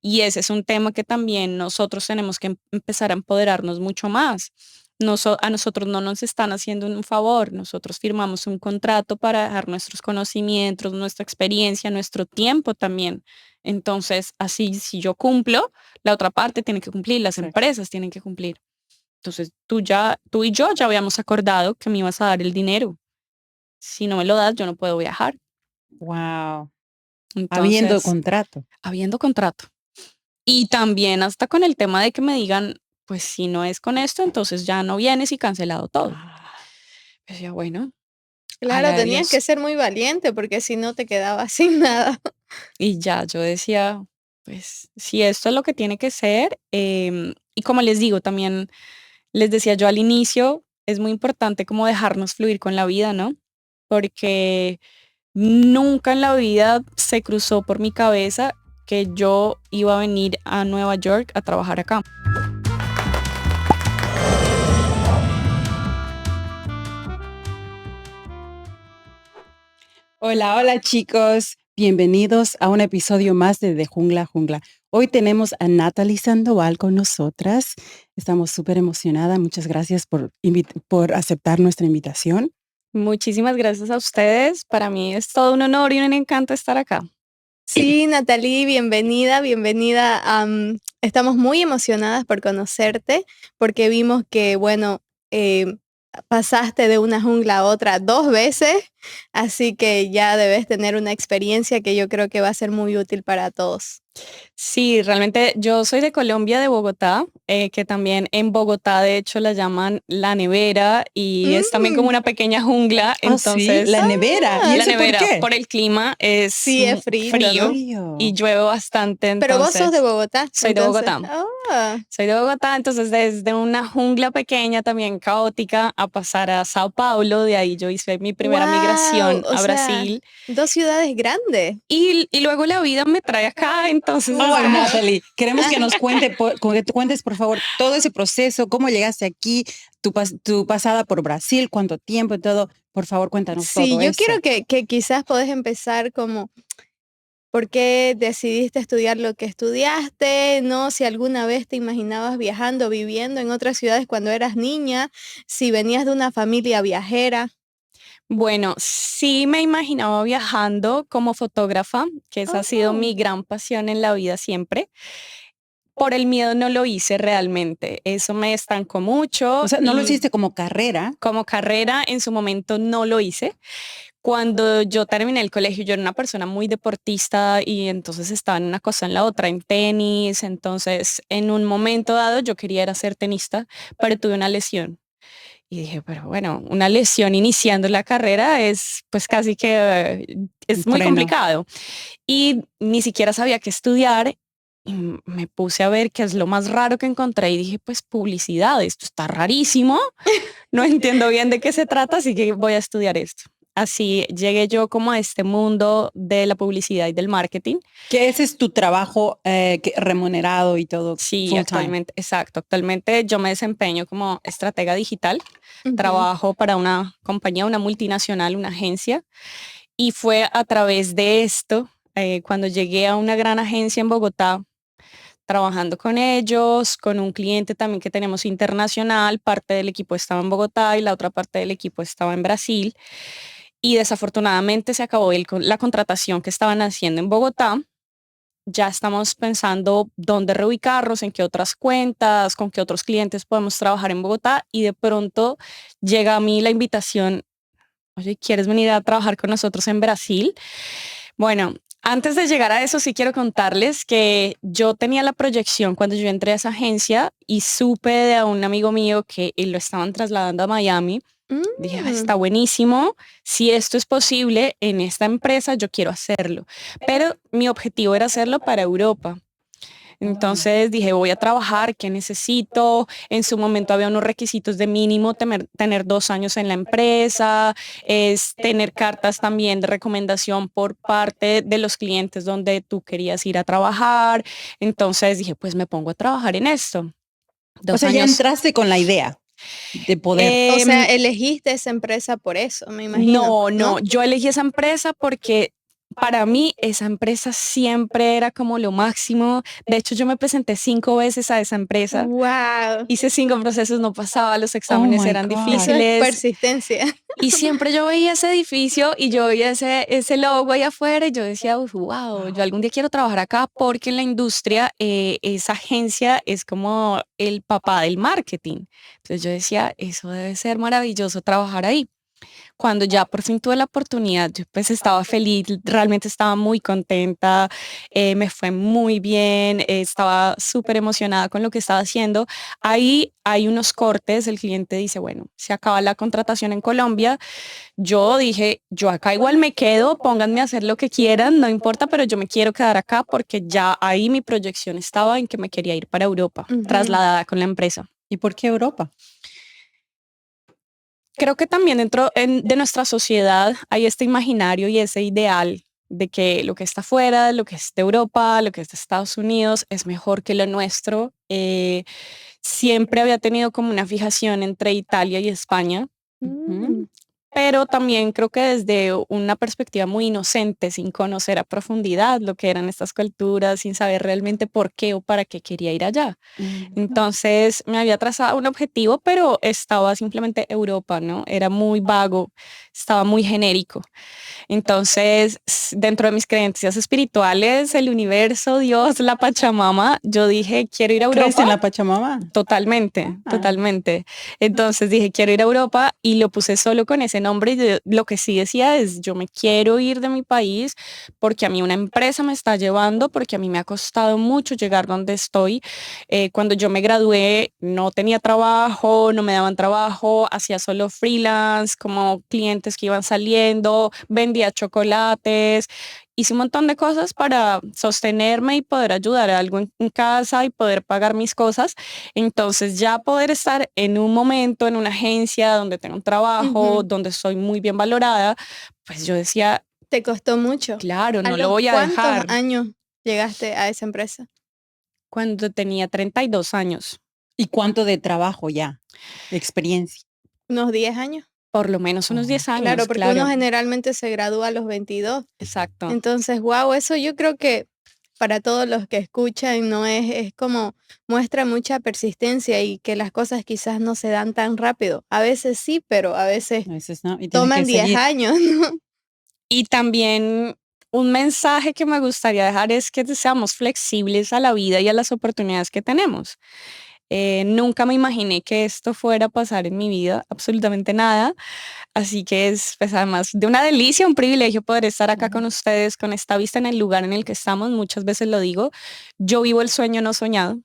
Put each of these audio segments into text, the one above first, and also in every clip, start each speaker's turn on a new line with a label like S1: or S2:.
S1: Y ese es un tema que también nosotros tenemos que empezar a empoderarnos mucho más. A nosotros no nos están haciendo un favor, nosotros firmamos un contrato para dejar nuestros conocimientos, nuestra experiencia, nuestro tiempo también. Entonces, así si yo cumplo, la otra parte tiene que cumplir, las
S2: Exacto.
S1: empresas tienen que cumplir. Entonces, tú y yo ya habíamos acordado que me ibas a dar el dinero. Si no me lo das, yo no puedo viajar.
S2: Wow. Habiendo
S1: Entonces,
S2: contrato.
S1: habiendo contrato. Y también hasta con el tema de que me digan, pues si no es con esto, entonces ya no vienes y cancelado todo.
S2: Ah,
S1: Pues ya, bueno, a
S3: Claro,
S1: la de
S3: tenías que
S1: Dios.
S3: ser muy valiente porque si no te quedabas sin nada.
S1: Y ya yo decía, pues si esto es lo que tiene que ser, y como les digo, también les decía yo al inicio, es muy importante como dejarnos fluir con la vida, ¿no? Porque nunca en la vida se cruzó por mi cabeza que yo iba a venir a Nueva York a trabajar acá.
S2: hola, hola chicos. Bienvenidos a un episodio más de Jungla a Jungla. Hoy tenemos a Natalie Sandoval con nosotras. Estamos súper emocionadas. Muchas gracias por aceptar nuestra invitación.
S1: Muchísimas gracias a ustedes. Para mí es todo un honor y un encanto estar acá.
S3: Sí, Natalie, bienvenida, bienvenida. Estamos muy emocionadas por conocerte porque vimos que, bueno, pasaste de una jungla a otra 2 veces, así que ya debes tener una experiencia que yo creo que va a ser muy útil para todos.
S1: Sí, realmente yo soy de Colombia, de Bogotá, que también en Bogotá de hecho la llaman la nevera y es también como
S3: Mm,
S1: una pequeña jungla,
S2: Oh, sí, la
S1: entonces
S2: nevera. ¿Y
S1: la
S3: ah,
S2: eso por
S1: nevera
S2: qué?
S1: por el clima es
S3: sí, es frito,
S2: Qué
S3: ¿no?
S1: frío y
S2: frío.
S1: llueve bastante,
S3: Pero vos sos de
S1: entonces
S3: Bogotá,
S1: soy de
S3: entonces.
S1: Bogotá.
S3: Ah,
S1: Soy de Bogotá, entonces desde una jungla pequeña, también caótica, a pasar a Sao Paulo, de ahí yo hice mi primera
S3: wow,
S1: migración
S3: o
S1: a
S3: sea,
S1: Brasil
S3: 2 ciudades grandes.
S1: y luego la vida me trae acá, entonces es
S2: Ay,
S1: como,
S3: Wow.
S2: Natalie, queremos que nos que te cuentes, por favor, todo ese proceso, cómo llegaste aquí, tu pasada por Brasil, cuánto tiempo y todo. Por favor, cuéntanos
S3: Sí,
S2: todo
S3: yo quiero
S2: eso.
S3: que quizás podés empezar como, ¿por qué decidiste estudiar lo que estudiaste? ¿No? Si alguna vez te imaginabas viajando, viviendo en otras ciudades cuando eras niña, si venías de una familia viajera.
S1: bueno, sí me imaginaba viajando como fotógrafa, que esa ha sido
S3: Oh,
S1: mi gran pasión en la vida siempre. Por el miedo no lo hice realmente, eso me estancó
S2: O
S1: mucho
S2: sea, no lo
S1: y
S2: hiciste como carrera.
S1: como carrera en su momento no lo hice. Cuando yo terminé el colegio, yo era una persona muy deportista y entonces estaba en una cosa en la otra, en tenis. Entonces, en un momento dado, yo quería era ser tenista, pero tuve una lesión. Y dije, pero bueno, una lesión iniciando la carrera es pues casi que
S2: Un
S1: es muy
S2: freno.
S1: complicado. Y ni siquiera sabía qué estudiar. Y me puse a ver qué es lo más raro que encontré y dije, pues publicidad, esto está rarísimo, no entiendo bien de qué se trata, así que voy a estudiar esto. Así llegué yo como a este mundo de la publicidad y del marketing.
S2: Que ese es tu trabajo remunerado y todo
S1: Sí,
S2: full time.
S1: actualmente, exacto. Actualmente yo me desempeño como estratega digital.
S3: ujú.
S1: Trabajo para una compañía, una multinacional, una agencia. Y fue a través de esto, cuando llegué a una gran agencia en Bogotá, trabajando con ellos, con un cliente también que tenemos internacional, parte del equipo estaba en Bogotá y la otra parte del equipo estaba en Brasil. Y desafortunadamente se acabó la contratación que estaban haciendo en Bogotá. Ya estamos pensando dónde reubicarnos, en qué otras cuentas, con qué otros clientes podemos trabajar en Bogotá y de pronto llega a mí la invitación, oye, ¿quieres venir a trabajar con nosotros en Brasil? Bueno, antes de llegar a eso, sí quiero contarles que yo tenía la proyección cuando yo entré a esa agencia y supe de a un amigo mío que lo estaban trasladando a Miami. Dije, "Ah,
S3: Mm,
S1: está buenísimo. Si esto es posible en esta empresa, yo quiero hacerlo. Pero mi objetivo era hacerlo para Europa.
S2: Oh.
S1: Entonces dije, voy a trabajar, ¿qué necesito? En su momento había unos requisitos de mínimo tener 2 años en la empresa, es tener cartas también de recomendación por parte de los clientes donde tú querías ir a trabajar. Entonces dije, pues me pongo a trabajar en esto.
S2: O
S1: Dos
S2: sea, ya
S1: años.
S2: entraste con la idea de poder.
S3: o sea,
S1: Em,
S3: elegiste esa empresa por eso, me imagino,
S1: no,
S3: ¿no?
S1: no, yo elegí esa empresa porque para mí esa empresa siempre era como lo máximo. De hecho, yo me presenté 5 veces a esa empresa.
S3: Wow,
S1: Hice 5 procesos, no pasaba, los
S2: Oh
S1: exámenes
S2: my
S1: eran
S2: God.
S3: eso es
S1: difíciles.
S3: persistencia.
S1: Y siempre yo veía ese edificio y yo veía ese logo ahí afuera y yo decía, wow, yo algún día quiero trabajar acá porque en la industria esa agencia es como el papá del marketing. Entonces yo decía, eso debe ser maravilloso trabajar ahí. Cuando ya por fin tuve la oportunidad, yo pues estaba feliz, realmente estaba muy contenta, me fue muy bien, estaba súper emocionada con lo que estaba haciendo. Ahí hay unos cortes, el cliente dice, bueno, se acaba la contratación en Colombia. Yo dije, yo acá igual me quedo, pónganme a hacer lo que quieran, no importa, pero yo me quiero quedar acá porque ya ahí mi proyección estaba en que me quería ir para Europa,
S3: Ujú.
S1: trasladada con la empresa.
S2: ¿Y por qué Europa?
S1: Creo que también de nuestra sociedad hay este imaginario y ese ideal de que lo que está fuera, lo que es de Europa, lo que es de Estados Unidos, es mejor que lo nuestro. Siempre había tenido como una fijación entre Italia y España,
S3: Mm.
S1: pero también creo que desde una perspectiva muy inocente, sin conocer a profundidad lo que eran estas culturas, sin saber realmente por qué o para qué quería ir allá. Entonces me había trazado un objetivo, pero estaba simplemente Europa, ¿no? Era muy vago, estaba muy genérico. Entonces, dentro de mis creencias espirituales, el universo, Dios, la Pachamama, yo dije, quiero ir a
S2: ¿Crees en
S1: Europa.
S2: la Pachamama?
S1: Totalmente,
S2: Ah,
S1: totalmente. Entonces dije, quiero ir a Europa y lo puse solo con ese nombre. Y lo que sí decía es, yo me quiero ir de mi país porque a mí una empresa me está llevando, porque a mí me ha costado mucho llegar donde estoy. Cuando yo me gradué no tenía trabajo, no me daban trabajo, hacía solo freelance, como clientes que iban saliendo, vendía chocolates. Hice un montón de cosas para sostenerme y poder ayudar a algo en casa y poder pagar mis cosas. Entonces ya poder estar en un momento, en una agencia donde tengo un trabajo,
S3: Ujú.
S1: donde soy muy bien valorada, pues yo decía,
S3: Te costó mucho.
S1: claro,
S3: ¿A
S1: no lo
S3: los
S1: voy a
S3: cuántos
S1: dejar.
S3: años llegaste a esa empresa?
S1: Cuando tenía 32 años,
S2: ¿y cuánto de trabajo ya? De experiencia.
S3: ¿Unos 10 años?
S1: por lo menos unos
S2: Oh,
S1: 10
S3: Claro,
S1: años,
S3: porque uno
S1: claro,
S3: generalmente se gradúa a los 22.
S1: exacto.
S3: Entonces, wow, eso yo creo que para todos los que escuchan, no es como muestra mucha persistencia y que las cosas quizás no se dan tan rápido. A veces sí, pero a veces
S2: a veces no, y tienes que
S3: toman 10
S2: seguir.
S3: años, ¿no?
S1: Y también un mensaje que me gustaría dejar es que seamos flexibles a la vida y a las oportunidades que tenemos. Nunca me imaginé que esto fuera a pasar en mi vida, absolutamente nada. Así que es, pues además de una delicia, un privilegio poder estar acá con ustedes, con esta vista en el lugar en el que estamos. Muchas veces lo digo, yo vivo el sueño no soñado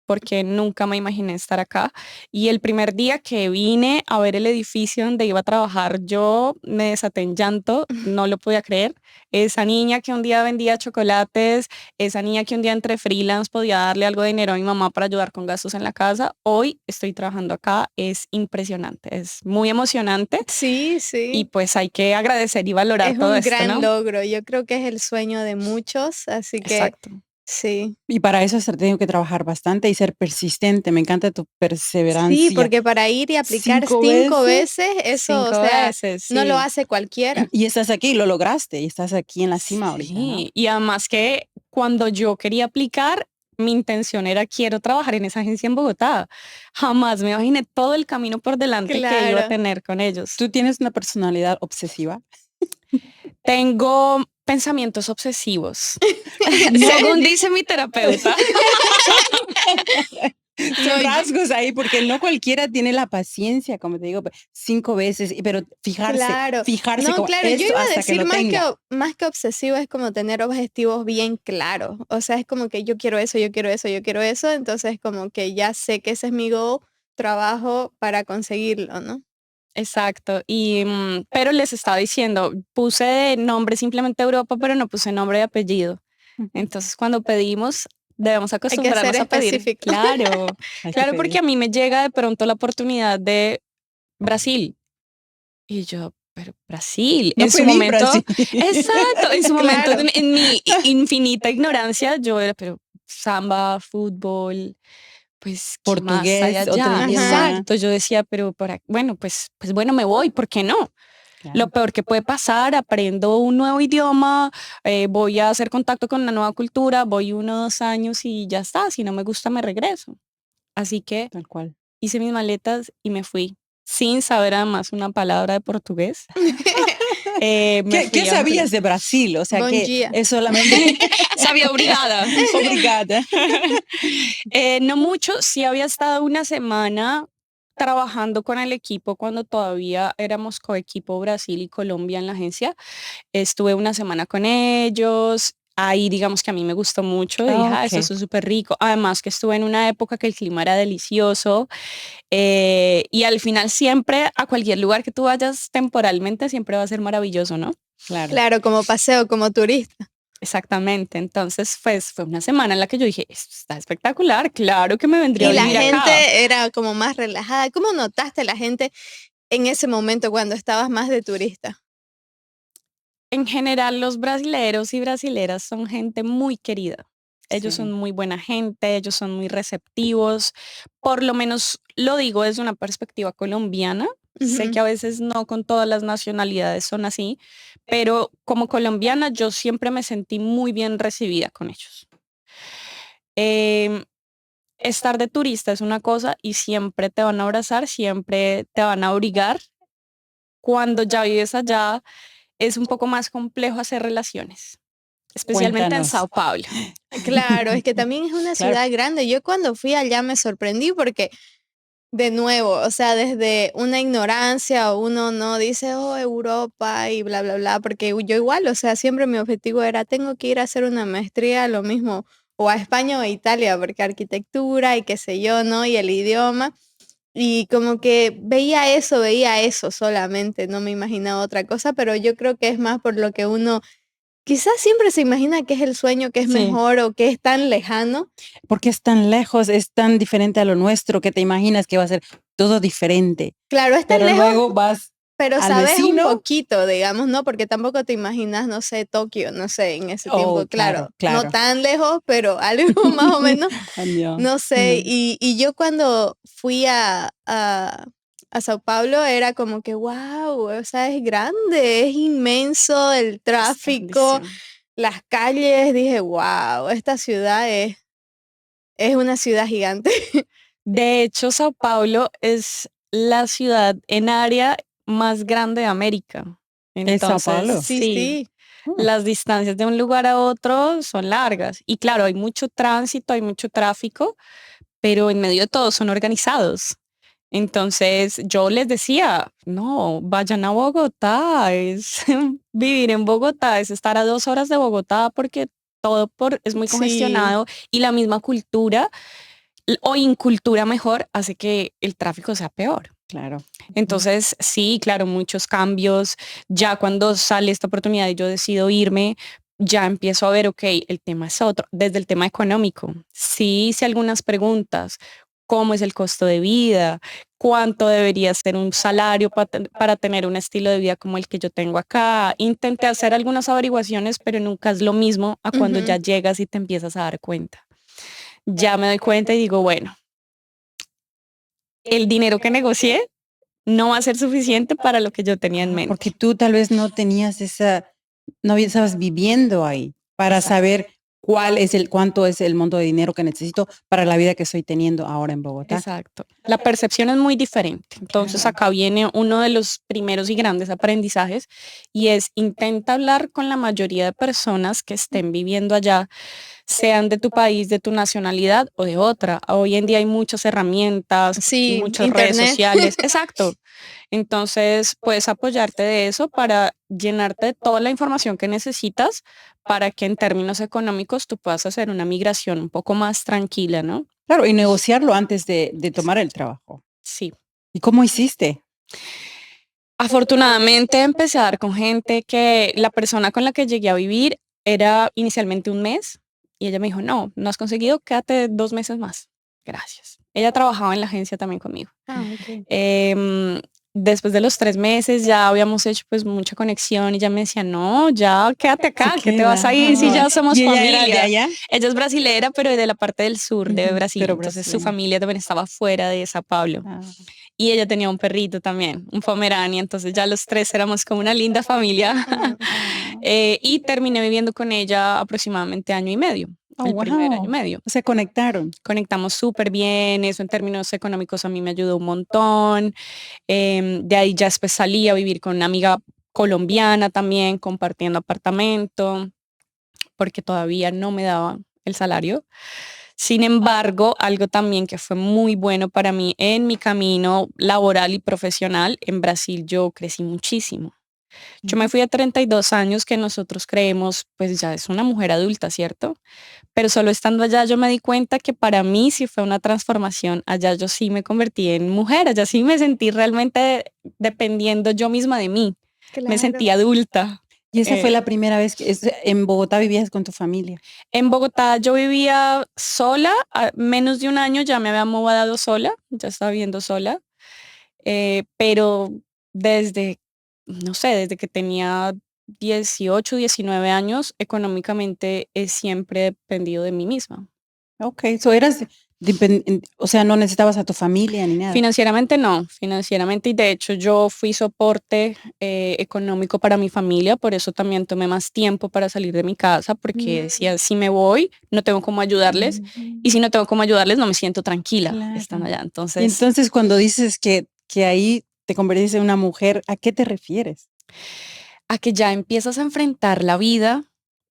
S1: porque nunca me imaginé estar acá. Y el primer día que vine a ver el edificio donde iba a trabajar, yo me desaté en llanto, no lo podía creer. Esa niña que un día vendía chocolates, esa niña que un día entre freelance podía darle algo de dinero a mi mamá para ayudar con gastos en la casa, hoy estoy trabajando acá, es impresionante, es muy emocionante
S3: Sí,
S1: y
S3: sí.
S1: pues hay que agradecer y valorar
S3: Es
S1: todo
S3: un
S1: esto,
S3: gran
S1: ¿no?
S3: logro. Yo creo que es el sueño de muchos, así que
S1: Exacto.
S3: sí.
S2: Y para eso se tengo que trabajar bastante y ser persistente. Me encanta tu
S3: Sí,
S2: perseverancia.
S3: porque para ir y aplicar
S2: 5
S3: 5
S2: veces
S3: veces, eso, o
S1: 5
S3: sea,
S1: veces,
S3: no lo
S1: sí.
S3: hace cualquiera.
S2: y estás aquí, lo lograste y estás aquí en la cima ahorita, ¿no?
S1: Sí, y además que cuando yo quería aplicar, mi intención era quiero trabajar en esa agencia en Bogotá. Jamás me imaginé todo el camino por delante que iba a
S3: Claro.
S1: tener con ellos.
S2: ¿Tú tienes una personalidad obsesiva?
S1: Tengo pensamientos obsesivos,
S3: ¿En
S1: según
S3: serio?
S1: dice mi terapeuta. No,
S2: Son rasgos ahí, porque no cualquiera tiene la paciencia, como te digo, 5 veces, pero
S3: Claro.
S2: fijarse
S3: No,
S2: como
S3: claro, yo
S2: esto
S3: iba a
S2: hasta que
S3: decir
S2: lo tenga.
S3: más que obsesivo es como tener objetivos bien claros. O sea, es como que yo quiero eso, yo quiero eso, yo quiero eso, entonces como que ya sé que ese es mi goal, trabajo para conseguirlo, ¿no?
S1: Exacto, y pero les estaba diciendo, puse de nombre simplemente Europa, pero no puse nombre y apellido.
S2: Ujú.
S1: Entonces, cuando pedimos, debemos
S3: Hay que ser
S1: acostumbrarnos a pedir.
S3: específico.
S1: Claro,
S2: Hay que
S1: claro, porque
S2: pedir.
S1: a mí me llega de pronto la oportunidad de Brasil. Y yo, pero Brasil,
S2: No
S1: en su
S2: pedí
S1: momento,
S2: Brasil.
S1: exacto, en su momento,
S3: Claro.
S1: en mi infinita ignorancia, yo era, pero samba, fútbol, pues, ¿qué más hay
S2: Portugués, otro
S1: allá?
S3: Ajá.
S2: idioma.
S1: Exacto, yo decía, pero bueno, pues bueno, me voy, ¿por qué no?
S2: Claro.
S1: Lo peor que puede pasar, aprendo un nuevo idioma, voy a hacer contacto con una nueva cultura, voy 1 o 2 años y ya está. Si no me gusta, me regreso. Así que
S2: Tal cual.
S1: hice mis maletas y me fui sin saber además una palabra de portugués. Me
S2: ¿Qué
S1: fui a
S2: sabías de Brasil? O sea,
S3: Bom
S2: que
S3: dia.
S2: es solamente
S1: Sabía obligada.
S2: obligada.
S1: No mucho, sí había estado una semana trabajando con el equipo cuando todavía éramos coequipo Brasil y Colombia en la agencia. Estuve una semana con ellos. Ahí digamos que a mí me gustó mucho. Dije,
S2: Ah,
S1: esto
S2: ok.
S1: es súper rico. Además que estuve en una época que el clima era delicioso. Y al final siempre, a cualquier lugar que tú vayas temporalmente, siempre va a ser maravilloso, ¿no?
S2: Claro.
S3: Claro, como paseo, como turista.
S1: Exactamente. Entonces, pues fue una semana en la que yo dije, esto está espectacular, claro que me vendría a
S3: Y la
S1: vivir acá.
S3: gente era como más relajada. ¿Cómo notaste la gente en ese momento cuando estabas más de turista?
S1: En general, los brasileros y brasileras son gente muy querida. Ellos son
S2: Sí.
S1: muy buena gente, ellos son muy receptivos. Por lo menos lo digo desde una perspectiva colombiana. Sé
S3: Ujú.
S1: que a veces no con todas las nacionalidades son así, pero como colombiana yo siempre me sentí muy bien recibida con ellos. Em, Estar de turista es una cosa y siempre te van a abrazar, siempre te van a abrigar. Cuando ya vives allá, es un poco más complejo hacer relaciones, especialmente en
S2: Cuéntanos.
S1: Sao Paulo.
S3: Claro, es que también es una
S2: Claro.
S3: ciudad grande. Yo cuando fui allá me sorprendí porque, de nuevo, o sea, desde una ignorancia uno no dice, oh, Europa y bla, bla, bla, porque yo igual, o sea, siempre mi objetivo era, tengo que ir a hacer una maestría, lo mismo, o a España o a Italia, porque arquitectura y qué sé yo, ¿no? Y el idioma. Y como que veía eso solamente, no me imaginaba otra cosa, pero yo creo que es más por lo que uno quizás siempre se imagina que es el sueño, que es
S2: Sí,
S3: mejor o que es tan lejano.
S2: porque es tan lejos, es tan diferente a lo nuestro que te imaginas que va a ser todo diferente.
S3: Claro, es tan
S2: Pero
S3: lejos,
S2: luego vas
S3: pero
S2: al
S3: sabes un
S2: vecino.
S3: poquito, digamos, ¿no? Porque tampoco te imaginas, no sé, Tokio, no sé, en ese
S2: Oh,
S3: tiempo,
S2: claro,
S3: claro, no
S2: claro.
S3: tan lejos, pero algo más o menos,
S2: No,
S3: no sé.
S2: no.
S3: Y yo cuando fui a Sao Paulo era como que, wow, o sea, es grande, es inmenso el
S1: Es
S3: tráfico,
S1: grandísimo.
S3: las calles, dije, wow, esta ciudad es una ciudad gigante.
S1: De hecho, Sao Paulo es la ciudad en área más grande de América.
S2: ¿Es Sao
S1: Entonces,
S2: Paulo?
S3: Sí,
S1: sí,
S3: sí.
S1: las distancias de un lugar a otro son largas. Y claro, hay mucho tránsito, hay mucho tráfico, pero en medio de todo son organizados. Entonces yo les decía, no, vayan a Bogotá, es vivir en Bogotá, es estar a 2 horas de Bogotá porque es muy
S3: Sí.
S1: congestionado y la misma cultura o incultura mejor hace que el tráfico sea peor.
S2: Claro.
S1: Entonces, sí, claro, muchos cambios. Ya cuando sale esta oportunidad y yo decido irme, ya empiezo a ver, ok, el tema es otro, desde el tema económico. Sí hice algunas preguntas, cómo es el costo de vida, cuánto debería ser un salario para tener un estilo de vida como el que yo tengo acá. Intenté hacer algunas averiguaciones, pero nunca es lo mismo a cuando ya
S3: Ujú.
S1: llegas y te empiezas a dar cuenta. Ya me doy cuenta y digo, bueno, el dinero que negocié no va a ser suficiente para lo que yo tenía en
S2: Ah, porque
S1: mente.
S2: tú tal vez no tenías no estabas viviendo ahí para
S1: Exacto.
S2: saber cuánto es el monto de dinero que necesito para la vida que estoy teniendo ahora en Bogotá.
S1: Exacto. La percepción es muy diferente. Entonces
S2: Claro.
S1: acá viene uno de los primeros y grandes aprendizajes y es intenta hablar con la mayoría de personas que estén viviendo allá, sean de tu país, de tu nacionalidad o de otra. Hoy en día hay muchas herramientas,
S3: Sí,
S1: muchas redes
S3: internet.
S1: sociales. Exacto. Entonces puedes apoyarte de eso para llenarte de toda la información que necesitas para que en términos económicos tú puedas hacer una migración un poco más tranquila, ¿no?
S2: Claro, y negociarlo antes de tomar el trabajo.
S1: Sí.
S2: ¿Y cómo hiciste?
S1: Afortunadamente empecé a dar con gente que la persona con la que llegué a vivir era inicialmente 1 mes y ella me dijo, no, no has conseguido, quédate 2 meses más. Gracias. Ella trabajaba en la agencia también conmigo.
S3: Ah, ok.
S1: Em, después de los 3 meses ya habíamos hecho pues mucha conexión y ya me decía, no, ya quédate acá,
S2: Se
S1: que te vas a
S2: queda.
S1: ir si ya
S2: Ay.
S1: somos
S2: ¿Y ella
S1: familia.
S2: era de allá?
S1: Ella es brasilera, pero de la parte del sur de
S2: Ujú,
S1: Brasil.
S2: pero
S1: Entonces su
S2: brasileña.
S1: familia también estaba fuera de Sao Paulo.
S2: Ah,
S1: Y ella tenía un perrito también, un Pomerania. Entonces ya los tres éramos como una linda familia.
S2: ah.
S1: Y terminé viviendo con ella aproximadamente año y medio,
S2: Oh,
S1: el primer año y
S2: wow.
S1: medio.
S2: Se conectaron.
S1: Conectamos súper bien, eso en términos económicos a mí me ayudó un montón. De ahí ya después salí a vivir con una amiga colombiana también, compartiendo apartamento, porque todavía no me daba el salario. Sin embargo, algo también que fue muy bueno para mí en mi camino laboral y profesional, en Brasil yo crecí muchísimo. Yo me
S2: Ujú.
S1: fui a 32 años que nosotros creemos, pues ya es una mujer adulta, ¿cierto? Pero solo estando allá yo me di cuenta que para mí sí fue una transformación. Allá yo sí me convertí en mujer, allá sí me sentí realmente dependiendo yo misma de mí. Me
S3: Claro.
S1: sentí adulta.
S2: Y esa fue
S1: Eh,
S2: la primera vez que en Bogotá vivías con tu familia.
S1: en Bogotá yo vivía sola, a menos de un año ya me había mudado sola, ya estaba viviendo sola, pero desde, no sé, desde que tenía 18, 19 años, económicamente he siempre dependido de mí misma.
S2: Okey, eras o sea, no necesitabas a tu familia ni nada.
S1: Financieramente no, financieramente y de hecho yo fui soporte económico para mi familia, por eso también tomé más tiempo para salir de mi casa, porque
S3: Mm,
S1: decía, si me voy, no tengo cómo ayudarles y
S2: Mm,
S1: si no tengo cómo ayudarles, no me siento tranquila estando
S2: claro.
S1: allá.
S2: Y
S1: Entonces,
S2: entonces, cuando dices que ahí te convertiste en una mujer, ¿a qué te refieres?
S1: a que ya empiezas a enfrentar la vida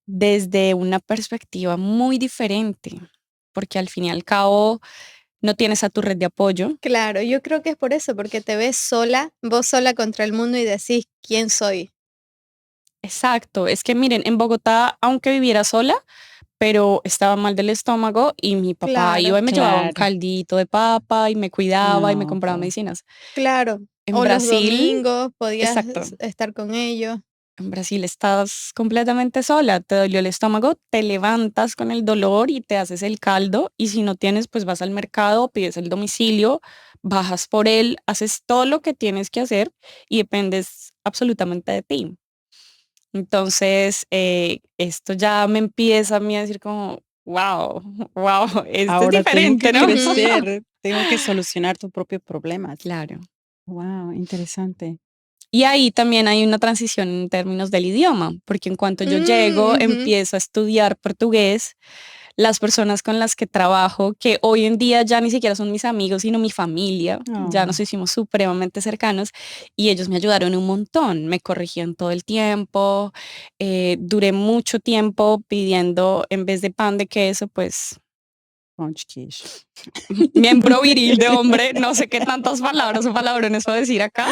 S1: desde una perspectiva muy diferente, porque al fin y al cabo no tienes a tu red de apoyo.
S3: claro, yo creo que es por eso, porque te ves sola, vos sola contra el mundo y decís, ¿quién soy?
S1: Exacto, es que miren, en Bogotá, aunque viviera sola, pero estaba mal del estómago y mi papá
S3: Claro,
S1: iba y me llevaba un
S2: Claro.
S1: caldito de papa y me cuidaba y me
S2: No, qué
S1: compraba
S2: bueno.
S1: medicinas.
S3: claro.
S1: En
S3: O los
S1: Brasil,
S3: domingos podías
S1: exacto,
S3: estar con ellos.
S1: en Brasil estás completamente sola, te dolió el estómago, te levantas con el dolor y te haces el caldo y si no tienes, pues vas al mercado, pides el domicilio, bajas por él, haces todo lo que tienes que hacer y dependes absolutamente de ti. Entonces, esto ya me empieza a mí a decir como, wow, wow, esto es
S2: Ahora tengo
S1: diferente,
S2: que
S1: ¿no?
S3: Ujú.
S2: crecer, tengo que solucionar tus propios problemas.
S1: Claro.
S2: Wow, interesante.
S1: Y ahí también hay una transición en términos del idioma, porque en cuanto yo
S3: Mm,
S1: llego,
S3: ujú.
S1: empiezo a estudiar portugués. Las personas con las que trabajo, que hoy en día ya ni siquiera son mis amigos, sino mi familia, ya nos
S2: Oh,
S1: hicimos supremamente cercanos y ellos me ayudaron un montón, me corregían todo el tiempo, duré mucho tiempo pidiendo en vez de pan de queso, pues
S2: conch quiche.
S1: miembro viril de hombre, no sé qué tantas palabras o palabrones puedo decir acá.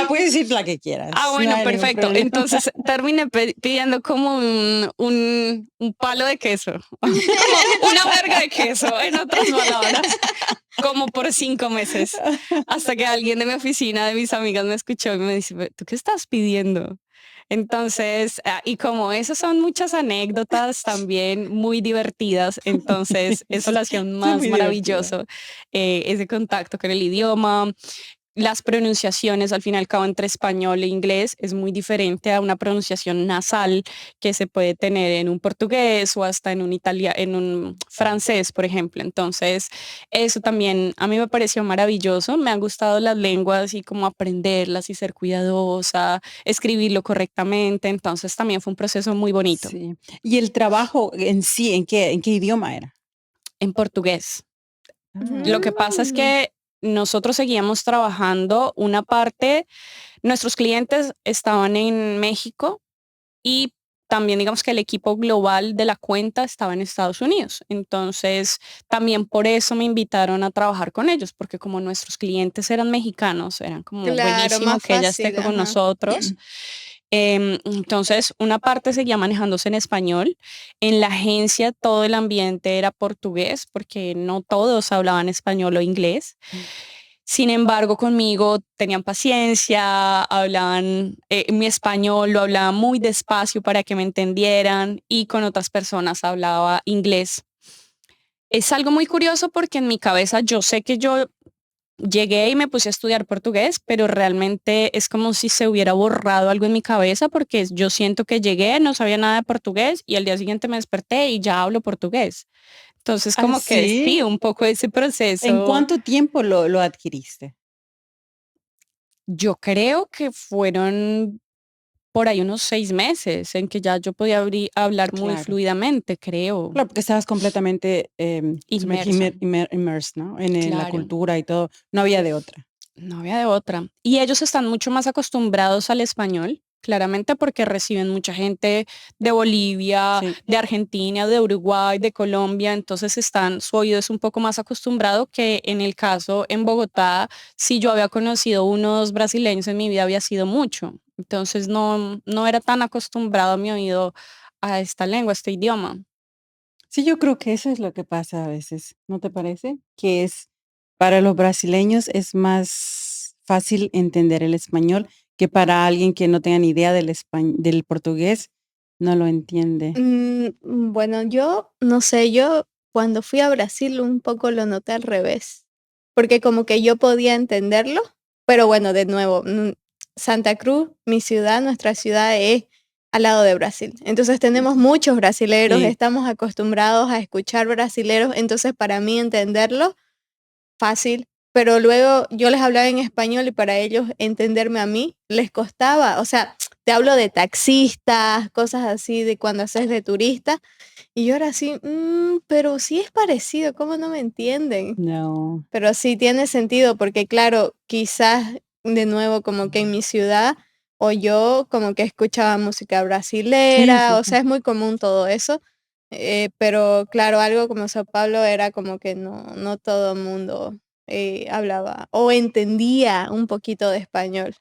S2: Puedes decir la que
S1: Ah,
S2: quieras, no
S1: bueno,
S2: hay ningún
S1: perfecto.
S2: problema.
S1: Entonces terminé pidiendo como un palo de queso, como una verga de queso, en otras palabras, como por 5 meses, hasta que alguien de mi oficina, de mis amigas, me escuchó y me dice, ¿tú qué estás pidiendo? Entonces, y como esas son muchas anécdotas también muy divertidas, entonces eso lo hacía aún
S2: Es
S1: más
S2: muy divertido.
S1: maravilloso, ese contacto con el idioma. Las pronunciaciones, al fin y al cabo, entre español e inglés es muy diferente a una pronunciación nasal que se puede tener en un portugués o hasta en un en un francés, por ejemplo. Entonces, eso también a mí me pareció maravilloso. Me han gustado las lenguas y cómo aprenderlas y ser cuidadosa, escribirlo correctamente. Entonces, también fue un proceso muy bonito.
S2: Sí. ¿Y el trabajo en sí, en qué idioma era?
S1: En portugués. Lo que pasa es
S3: Mm,
S1: que nosotros seguíamos trabajando una parte. Nuestros clientes estaban en México y también digamos que el equipo global de la cuenta estaba en Estados Unidos. Entonces, también por eso me invitaron a trabajar con ellos, porque como nuestros clientes eran mexicanos, eran como
S3: claro,
S1: buenísimo
S3: más
S1: que ella esté
S3: fácil,
S1: con
S3: ajá.
S1: nosotros. Entonces, una parte seguía manejándose en español. En la agencia todo el ambiente era portugués, porque no todos hablaban español o inglés.
S2: Mm.
S1: Sin embargo, conmigo tenían paciencia, hablaban mi español, lo hablaba muy despacio para que me entendieran y con otras personas hablaba inglés. Es algo muy curioso porque en mi cabeza yo sé que yo llegué y me puse a estudiar portugués, pero realmente es como si se hubiera borrado algo en mi cabeza porque yo siento que llegué, no sabía nada de portugués y al día siguiente me desperté y ya hablo portugués. Entonces
S2: ¿Ah,
S1: como que sí,
S2: sí?
S1: un poco ese
S2: ¿En
S1: proceso,
S2: cuánto tiempo lo adquiriste?
S1: yo creo que fueron por ahí unos 6 meses en que ya yo podía hablar muy
S2: Claro.
S1: fluidamente, creo,
S2: Claro, porque estabas completamente
S1: inmersa,
S2: immersed, ¿no? En la
S1: claro.
S2: cultura y todo. No había de otra.
S1: No había de otra. Y ellos están mucho más acostumbrados al español, claramente porque reciben mucha gente de Bolivia,
S2: Sí.
S1: de Argentina, de Uruguay, de Colombia, entonces su oído es un poco más acostumbrado que en el caso en Bogotá, si yo había conocido unos brasileños en mi vida, había sido mucho. Entonces no era tan acostumbrado a mi oído a esta lengua, a este idioma.
S2: Sí, yo creo que eso es lo que pasa a veces, ¿no te parece? Que es para los brasileños es más fácil entender el español que para alguien que no tenga ni idea del portugués, no lo entiende.
S3: Bueno, yo no sé, yo cuando fui a Brasil un poco lo noté al revés, porque como que yo podía entenderlo, pero bueno, de nuevo, Santa Cruz, mi ciudad, nuestra ciudad es al lado de Brasil. Entonces tenemos muchos brasileros,
S2: Sí,
S3: estamos acostumbrados a escuchar brasileros, entonces para mí entenderlo fácil, pero luego yo les hablaba en español y para ellos entenderme a mí les costaba, o sea, te hablo de taxistas, cosas así, de cuando haces de turista, y yo era así, pero sí es parecido, ¿cómo no me entienden?
S2: no.
S3: Pero sí tiene sentido, porque claro, quizás de nuevo como que en mi ciudad o yo como que escuchaba música
S2: Sí,
S3: brasilera,
S2: sí,
S3: o
S2: sí.
S3: sea, es muy común todo eso. Pero claro, algo como Sao Paulo era como que no todo el mundo hablaba o entendía un poquito de español.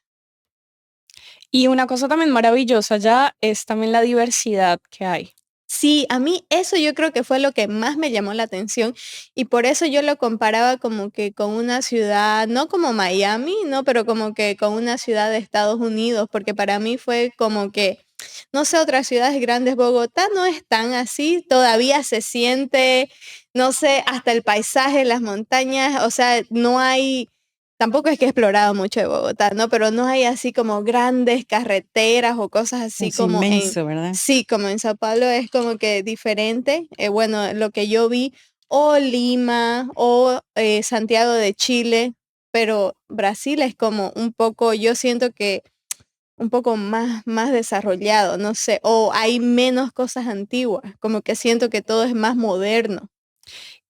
S1: Y una cosa también maravillosa ya es también la diversidad que hay.
S3: Sí, a mí eso yo creo que fue lo que más me llamó la atención y por eso yo lo comparaba como que con una ciudad, no como Miami, no, pero como que con una ciudad de Estados Unidos, porque para mí fue como que, no sé, otras ciudades grandes, Bogotá no es tan así, todavía se siente, no sé, hasta el paisaje, las montañas, o sea, no hay. Tampoco es que he explorado mucho de Bogotá, ¿no? Pero no hay así como grandes carreteras o cosas así
S2: Es
S3: como en,
S2: inmenso, ¿verdad?
S3: sí, como en Sao Paulo es como que diferente. Bueno, lo que yo vi, o Lima o Santiago de Chile, pero Brasil es como un poco, yo siento que un poco más desarrollado, no sé, o hay menos cosas antiguas, como que siento que todo es más moderno.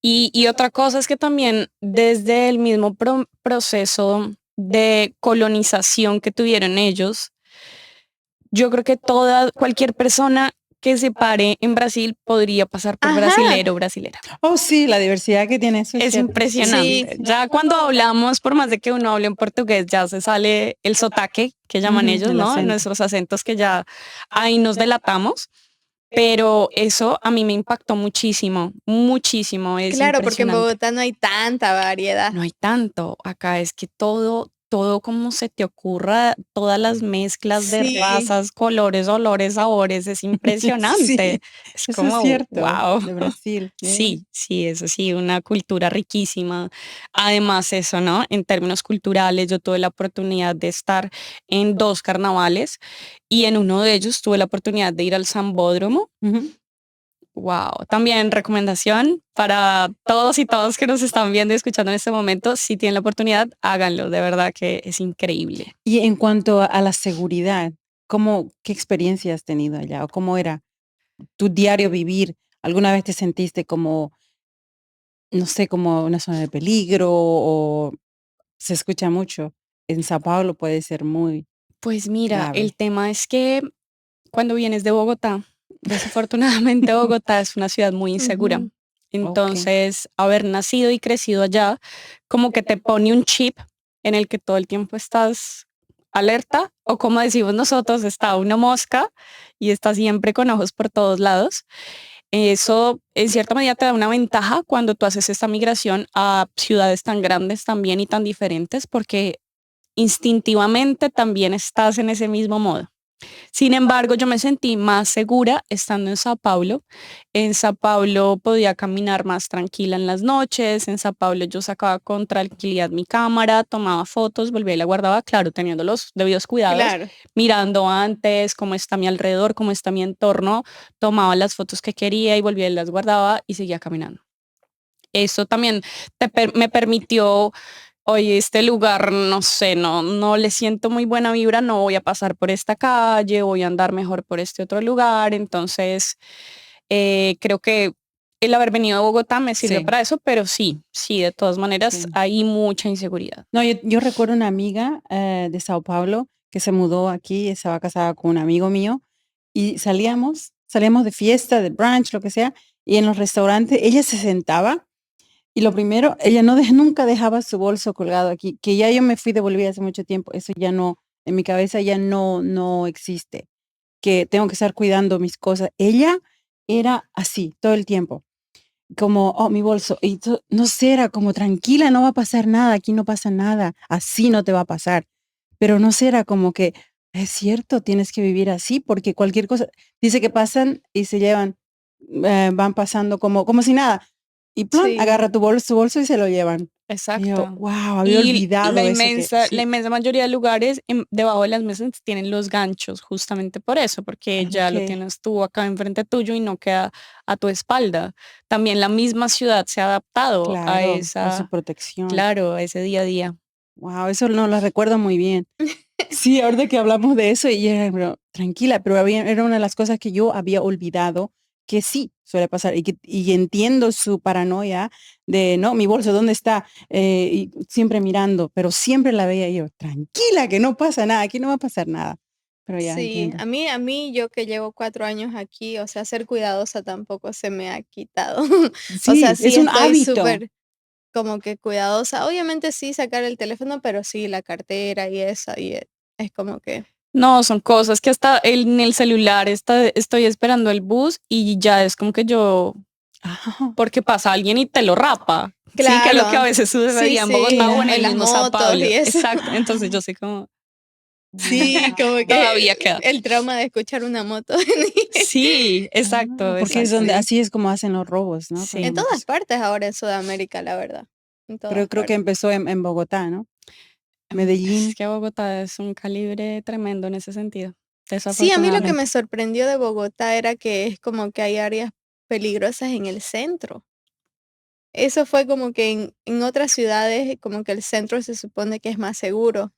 S1: Y otra cosa es que también desde el mismo proceso de colonización que tuvieron ellos, yo creo que cualquier persona que se pare en Brasil podría pasar por
S3: Ajá,
S1: brasilero o brasilera.
S2: Oh, sí, la diversidad que tiene, eso es
S1: Es
S2: cierto. Sí,
S3: sí,
S1: impresionante. Ya cuando hablamos, por más de que uno hable en portugués, ya se sale el sotaque que llaman
S2: ujú,
S1: ellos,
S2: el
S1: ¿no?
S2: acento.
S1: Nuestros acentos que ya ahí nos delatamos. Pero eso a mí me impactó muchísimo, muchísimo, es
S3: claro, porque en
S1: impresionante.
S3: Bogotá no hay tanta variedad.
S1: No hay tanto, acá es que todo como se te ocurra, todas las mezclas de
S3: Sí,
S1: razas, colores, olores, sabores, es impresionante.
S2: Sí,
S1: Es
S2: eso es
S1: como,
S2: cierto,
S1: wow.
S2: de Brasil.
S1: Sí, eso sí, una cultura riquísima. Además, eso, ¿no? En términos culturales, yo tuve la oportunidad de estar en 2 carnavales y en uno de ellos tuve la oportunidad de ir al Sambódromo.
S2: Ujú.
S1: Wow, también recomendación para todos y todas que nos están viendo y escuchando en este momento, si tienen la oportunidad, háganlo, de verdad que es increíble.
S2: Y en cuanto a la seguridad, qué experiencia has tenido allá o cómo era tu diario vivir? ¿Alguna vez te sentiste como, no sé, como una zona de peligro o se escucha mucho? En Sao Paulo puede ser muy
S1: Pues mira, el
S2: grave.
S1: tema es que cuando vienes de Bogotá, desafortunadamente Bogotá es una ciudad muy insegura.
S3: ujú.
S2: Okey.
S1: Entonces, haber nacido y crecido allá, como que te pone un chip en el que todo el tiempo estás alerta o como decimos nosotros, está una mosca y está siempre con ojos por todos lados. Eso en cierta medida te da una ventaja cuando tú haces esta migración a ciudades tan grandes también y tan diferentes porque instintivamente también estás en ese mismo modo. Sin embargo, yo me sentí más segura estando en Sao Paulo. En Sao Paulo podía caminar más tranquila en las noches. En Sao Paulo yo sacaba con tranquilidad mi cámara, tomaba fotos, volvía y la guardaba, claro, teniendo los debidos cuidados,
S3: Claro.
S1: mirando antes cómo está mi alrededor, cómo está mi entorno, tomaba las fotos que quería y volvía y las guardaba y seguía caminando. Eso también me permitió, oye, este lugar, no sé, no le siento muy buena vibra, no voy a pasar por esta calle, voy a andar mejor por este otro lugar. Entonces, creo que el haber venido a Bogotá me sirvió
S2: Sí,
S1: para eso, pero sí, sí, de todas maneras
S2: sí.
S1: hay mucha inseguridad.
S2: No, yo recuerdo una amiga de Sao Paulo que se mudó aquí, estaba casada con un amigo mío y salíamos de fiesta, de brunch, lo que sea, y en los restaurantes ella se sentaba y lo primero, ella nunca dejaba su bolso colgado aquí, que ya yo me fui de Bolivia hace mucho tiempo, eso ya no, en mi cabeza ya no existe, que tengo que estar cuidando mis cosas. Ella era así todo el tiempo, como, oh, mi bolso, y no sé, era como tranquila, no va a pasar nada, aquí no pasa nada, así no te va a pasar. Pero no sé, era como que, es cierto, tienes que vivir así, porque cualquier cosa, dice que pasan y se llevan, van pasando como si nada, y plon,
S3: Sí.
S2: agarra tu bolso y se lo llevan. Y yo,
S1: Exacto.
S2: wow, había
S1: Y
S2: olvidado eso que,
S1: la
S2: sí,
S1: inmensa mayoría de lugares debajo de las mesas tienen los ganchos justamente por eso, porque ya lo
S2: ok,
S1: tienes tú acá enfrente tuyo y no queda a tu espalda. También la misma ciudad se ha adaptado a
S2: claro, a su
S1: esa,
S2: protección.
S1: claro, a ese día a día.
S2: Wow, eso no lo recuerdo muy bien. Sí, ahorita que hablamos de eso, y era, pero, tranquila, pero era una de las cosas que yo había olvidado que sí suele pasar y entiendo su paranoia de, no, mi bolso, ¿dónde está? Y siempre mirando, pero siempre la veía yo, tranquila, que no pasa nada, aquí no va a pasar nada. Pero ya
S3: Sí,
S2: entiendo.
S3: a mí, yo que llevo 4 años aquí, o sea, ser cuidadosa tampoco se me ha quitado. O sea,
S2: Sí,
S3: sí
S2: es un
S3: estoy
S2: hábito.
S3: súper como que cuidadosa. Obviamente sí sacar el teléfono, pero sí la cartera y esa, y es como que,
S1: No, son cosas que hasta en el celular estoy esperando el bus y ya es como que yo,
S2: Ajá,
S1: porque pasa alguien y te lo rapa. Sí, que es lo que a
S3: claro,
S1: veces
S3: sí,
S1: sucedía en
S3: sí,
S1: Bogotá o en
S3: en
S1: el
S3: las
S1: mismo Sao
S3: motos
S1: Paulo.
S3: y eso.
S1: Exacto. Entonces yo soy como,
S3: Sí, como
S1: todavía
S3: que
S1: queda.
S3: el trauma de escuchar una moto.
S1: Sí,
S2: ah,
S1: exacto,
S2: porque es
S1: exacto.
S2: donde,
S3: Sí.
S2: así es como hacen los robos, ¿no? Con las
S3: En
S1: Sí.
S3: todas
S2: motos.
S3: partes ahora en Sudamérica, la verdad. En
S2: Pero
S3: todas
S2: creo que
S3: partes.
S2: empezó en Bogotá, ¿no?
S1: Es
S2: Medellín.
S1: que Bogotá es un calibre tremendo en ese sentido,
S3: Sí, a mí lo que me
S1: desafortunadamente.
S3: sorprendió de Bogotá era que es como que hay áreas peligrosas en el centro. Eso fue como que en otras ciudades, como que el centro se supone que es más seguro,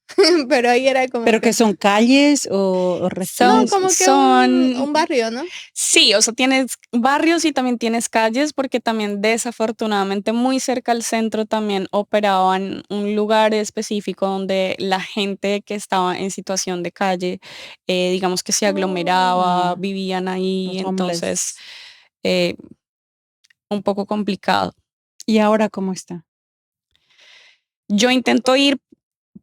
S3: pero ahí era como
S2: ¿Pero que
S3: que,
S2: son calles o
S3: no,
S1: Son,
S3: como que
S1: son,
S3: un barrio, ¿no?
S1: sí, o sea, tienes barrios y también tienes calles, porque también desafortunadamente muy cerca al centro también operaban un lugar específico donde la gente que estaba en situación de calle, digamos que se aglomeraba,
S2: ah,
S1: vivían ahí,
S2: los
S1: entonces
S2: homeless?
S1: eh, un poco complicado.
S2: ¿Y ahora cómo está?
S1: Yo intento ir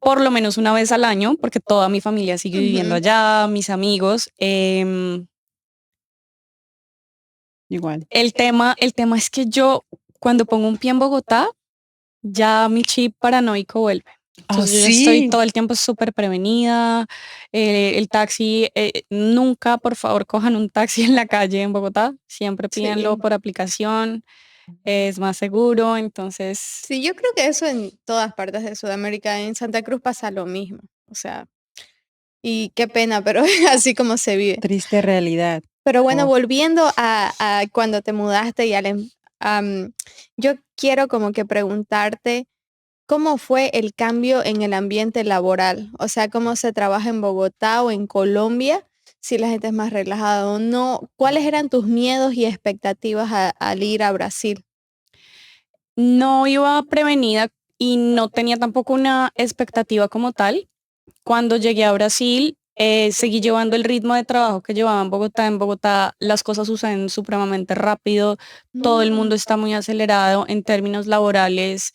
S1: por lo menos una vez al año, porque toda mi familia sigue viviendo
S3: Ujú.
S1: allá, mis amigos.
S2: Igual.
S1: El tema es que yo, cuando pongo un pie en Bogotá, ya mi chip paranoico vuelve.
S2: Oh,
S1: Entonces yo ya estoy
S2: sí.
S1: todo el tiempo súper prevenida. El taxi, nunca, por favor, cojan un taxi en la calle en Bogotá. Siempre pídanlo
S3: Sí.
S1: por aplicación, es más seguro. Entonces,
S3: Sí, yo creo que eso en todas partes de Sudamérica. En Santa Cruz pasa lo mismo. O sea, y qué pena, pero es así como se vive.
S2: Triste realidad.
S3: Pero bueno,
S2: Oh,
S3: volviendo a cuando te mudaste y yo quiero como que preguntarte, ¿cómo fue el cambio en el ambiente laboral? O sea, ¿cómo se trabaja en Bogotá o en Colombia? Si la gente es más relajada o no. ¿Cuáles eran tus miedos y expectativas al ir a Brasil?
S1: no iba prevenida y no tenía tampoco una expectativa como tal. Cuando llegué a Brasil, seguí llevando el ritmo de trabajo que llevaba en Bogotá. En Bogotá las cosas suceden supremamente rápido, todo el mundo
S3: Mm,
S1: está muy acelerado en términos laborales,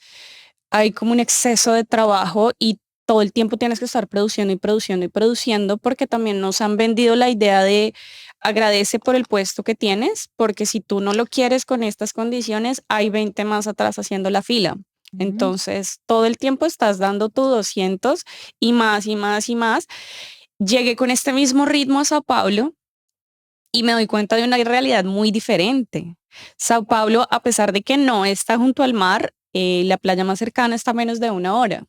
S1: hay como un exceso de trabajo y todo el tiempo tienes que estar produciendo y produciendo y produciendo, porque también nos han vendido la idea de agradece por el puesto que tienes, porque si tú no lo quieres con estas condiciones, hay 20 más atrás haciendo la fila.
S2: mm,
S1: Entonces, todo el tiempo estás dando tu 200 y más y más y más. llegué con este mismo ritmo a Sao Paulo y me doy cuenta de una realidad muy diferente. Sao Paulo, a pesar de que no está junto al mar, la playa más cercana está a menos de 1 hora.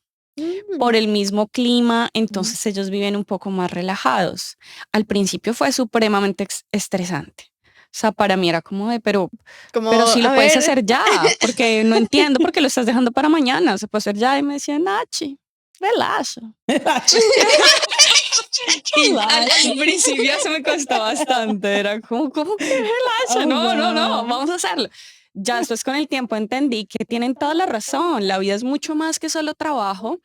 S1: Por el mismo clima, entonces ellos viven un poco más relajados. Al principio fue supremamente estresante. O sea, para mí era como de,
S3: Como,
S1: pero si lo
S3: a
S1: puedes
S3: ver,
S1: hacer ya, porque no entiendo por qué lo estás dejando para mañana, se puede hacer ya. Y me decía, Nachi, relaja. Y al principio se me costó bastante, era como, ¿cómo que relaja?
S2: Oh,
S1: No,
S2: wow.
S1: vamos a hacerlo. Ya después con el tiempo entendí que tienen toda la razón, la vida es mucho más que solo trabajo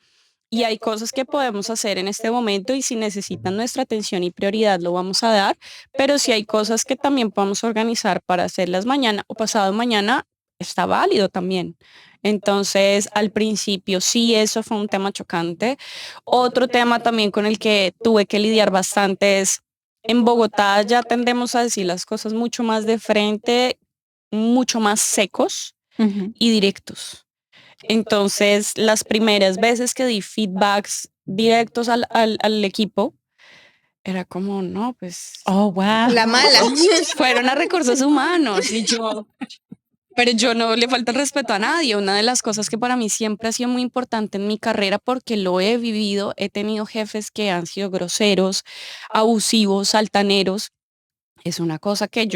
S1: y hay cosas que podemos hacer en este momento y si necesitan nuestra atención y prioridad lo vamos a dar, pero si hay cosas que también podemos organizar para hacerlas mañana o pasado mañana, está válido también. Entonces, al principio sí, eso fue un tema chocante. Otro tema también con el que tuve que lidiar bastante es, en Bogotá ya tendemos a decir las cosas mucho más de frente, mucho más secos
S2: Ujú.
S1: y directos. Entonces, las primeras veces que di feedbacks directos al equipo, era como, no, pues
S2: Oh, wow.
S3: la mala.
S1: fueron a recursos humanos y pero yo no le falta el respeto a nadie. Una de las cosas que para mí siempre ha sido muy importante en mi carrera porque lo he vivido, he tenido jefes que han sido groseros, abusivos, altaneros. Es una cosa que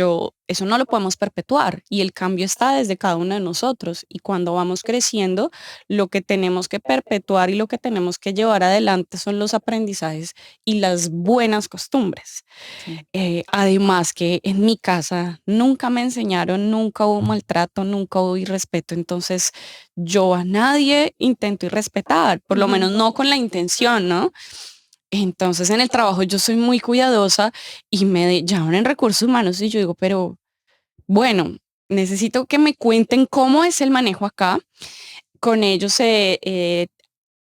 S1: eso no lo podemos perpetuar y el cambio está desde cada uno de nosotros y cuando vamos creciendo, lo que tenemos que perpetuar y lo que tenemos que llevar adelante son los aprendizajes y las buenas costumbres.
S2: Sí.
S1: Además que en mi casa nunca me enseñaron, nunca hubo maltrato, nunca hubo irrespeto, entonces yo a nadie intento irrespetar, por lo menos no con la intención, ¿no? Entonces en el trabajo yo soy muy cuidadosa y me llaman en recursos humanos y yo digo, pero bueno, necesito que me cuenten cómo es el manejo acá. Con ellos se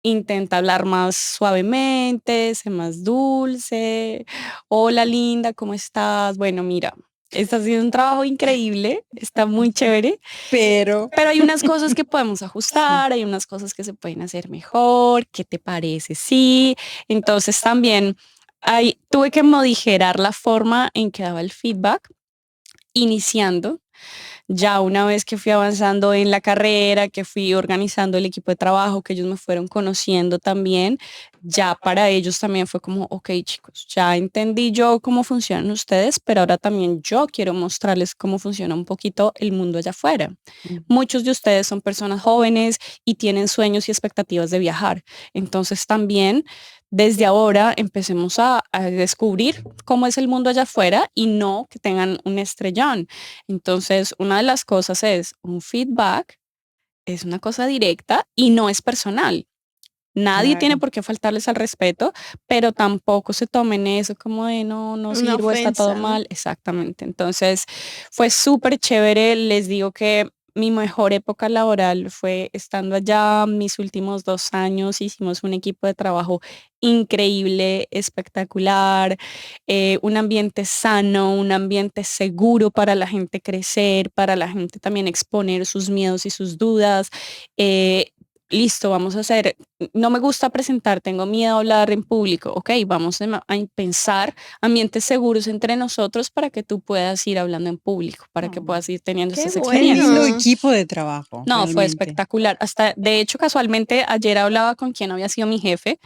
S1: intenta hablar más suavemente, ser más dulce. Hola linda, ¿cómo estás? Bueno, mira, está haciendo un trabajo increíble, está muy chévere,
S2: Pero,
S1: pero hay unas cosas que podemos
S2: sí.
S1: ajustar, hay unas cosas que se pueden hacer mejor, ¿qué te parece? Sí, entonces también tuve que modificar la forma en que daba el feedback, iniciando ya una vez que fui avanzando en la carrera, que fui organizando el equipo de trabajo, que ellos me fueron conociendo también, ya para ellos también fue como, ok chicos, ya entendí yo cómo funcionan ustedes, pero ahora también yo quiero mostrarles cómo funciona un poquito el mundo allá afuera.
S2: Mm.
S1: Muchos de ustedes son personas jóvenes y tienen sueños y expectativas de viajar. Entonces también desde ahora empecemos a descubrir cómo es el mundo allá afuera y no que tengan un estrellón. Entonces, una de las cosas es un feedback, es una cosa directa y no es personal. Nadie tiene
S2: Claro.
S1: por qué faltarles al respeto, pero tampoco se tomen eso como de no, no
S3: Una
S1: sirvo, está todo
S3: ofensa, ¿no?
S1: mal. Exactamente. Entonces, fue súper chévere. Les digo que mi mejor época laboral fue estando allá. Mis últimos 2 años hicimos un equipo de trabajo increíble, espectacular, un ambiente sano, un ambiente seguro para la gente crecer, para la gente también exponer sus miedos y sus dudas. Eh, Listo, vamos a hacer, no me gusta presentar, tengo miedo a hablar en público, ok, vamos a pensar ambientes seguros entre nosotros para que tú puedas ir hablando en público, para que
S2: Oh,
S1: puedas ir teniendo
S3: Qué
S1: estas
S2: qué lindo
S1: experiencias.
S3: bueno.
S2: equipo de trabajo,
S1: No, fue
S2: realmente.
S1: espectacular. Hasta, de hecho, casualmente ayer hablaba con quien había sido mi jefe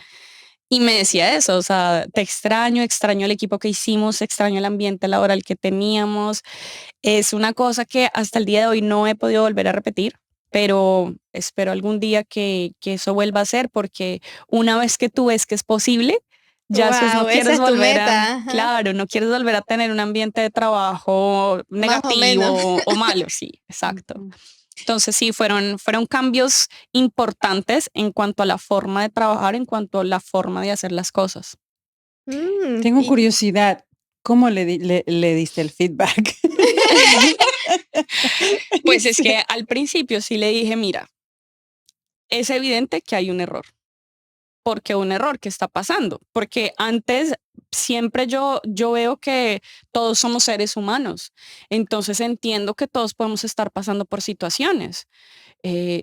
S1: y me decía eso, o sea, te extraño, extraño el equipo que hicimos, extraño el ambiente laboral que teníamos. Es una cosa que hasta el día de hoy no he podido volver a repetir, pero espero algún día que eso vuelva a ser, porque una vez que tú ves que es posible, ya después no
S3: Wow, esa
S1: quieres
S3: es tu
S1: volver a,
S3: meta. Ajá.
S1: claro, no quieres volver a tener un ambiente de trabajo
S3: Más o menos.
S1: negativo o malo, sí, exacto.
S2: Ujú.
S1: Entonces sí, fueron cambios importantes en cuanto a la forma de trabajar, en cuanto a la forma de hacer las cosas.
S2: Tengo
S3: Y
S2: curiosidad, ¿cómo le diste el feedback?
S1: Pues es que al principio sí le dije, mira, es evidente que hay un error. Porque un error que está pasando, porque antes siempre yo veo que todos somos seres humanos, entonces entiendo que todos podemos estar pasando por situaciones.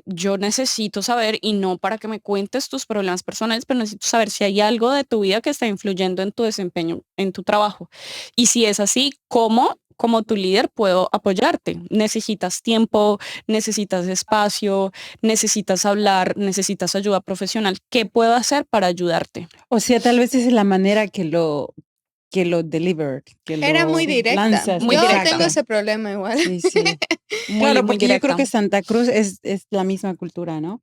S1: yo necesito saber, y no para que me cuentes tus problemas personales, pero necesito saber si hay algo de tu vida que está influyendo en tu desempeño, en tu trabajo. Y si es así, ¿cómo? Como tu líder puedo apoyarte. Necesitas tiempo, necesitas espacio, necesitas hablar, necesitas ayuda profesional. ¿Qué puedo hacer para ayudarte?
S2: O sea, tal vez esa es la manera que lo delivered, que
S3: Era muy
S2: lo
S1: Sí,
S3: directa.
S2: lanzas.
S1: muy
S3: Yo
S1: directa,
S3: tengo
S2: Exacto.
S3: ese problema igual.
S2: Sí, sí.
S1: muy,
S2: Claro,
S1: muy
S2: porque yo creo
S1: directa.
S2: que Santa Cruz es la misma cultura, ¿no?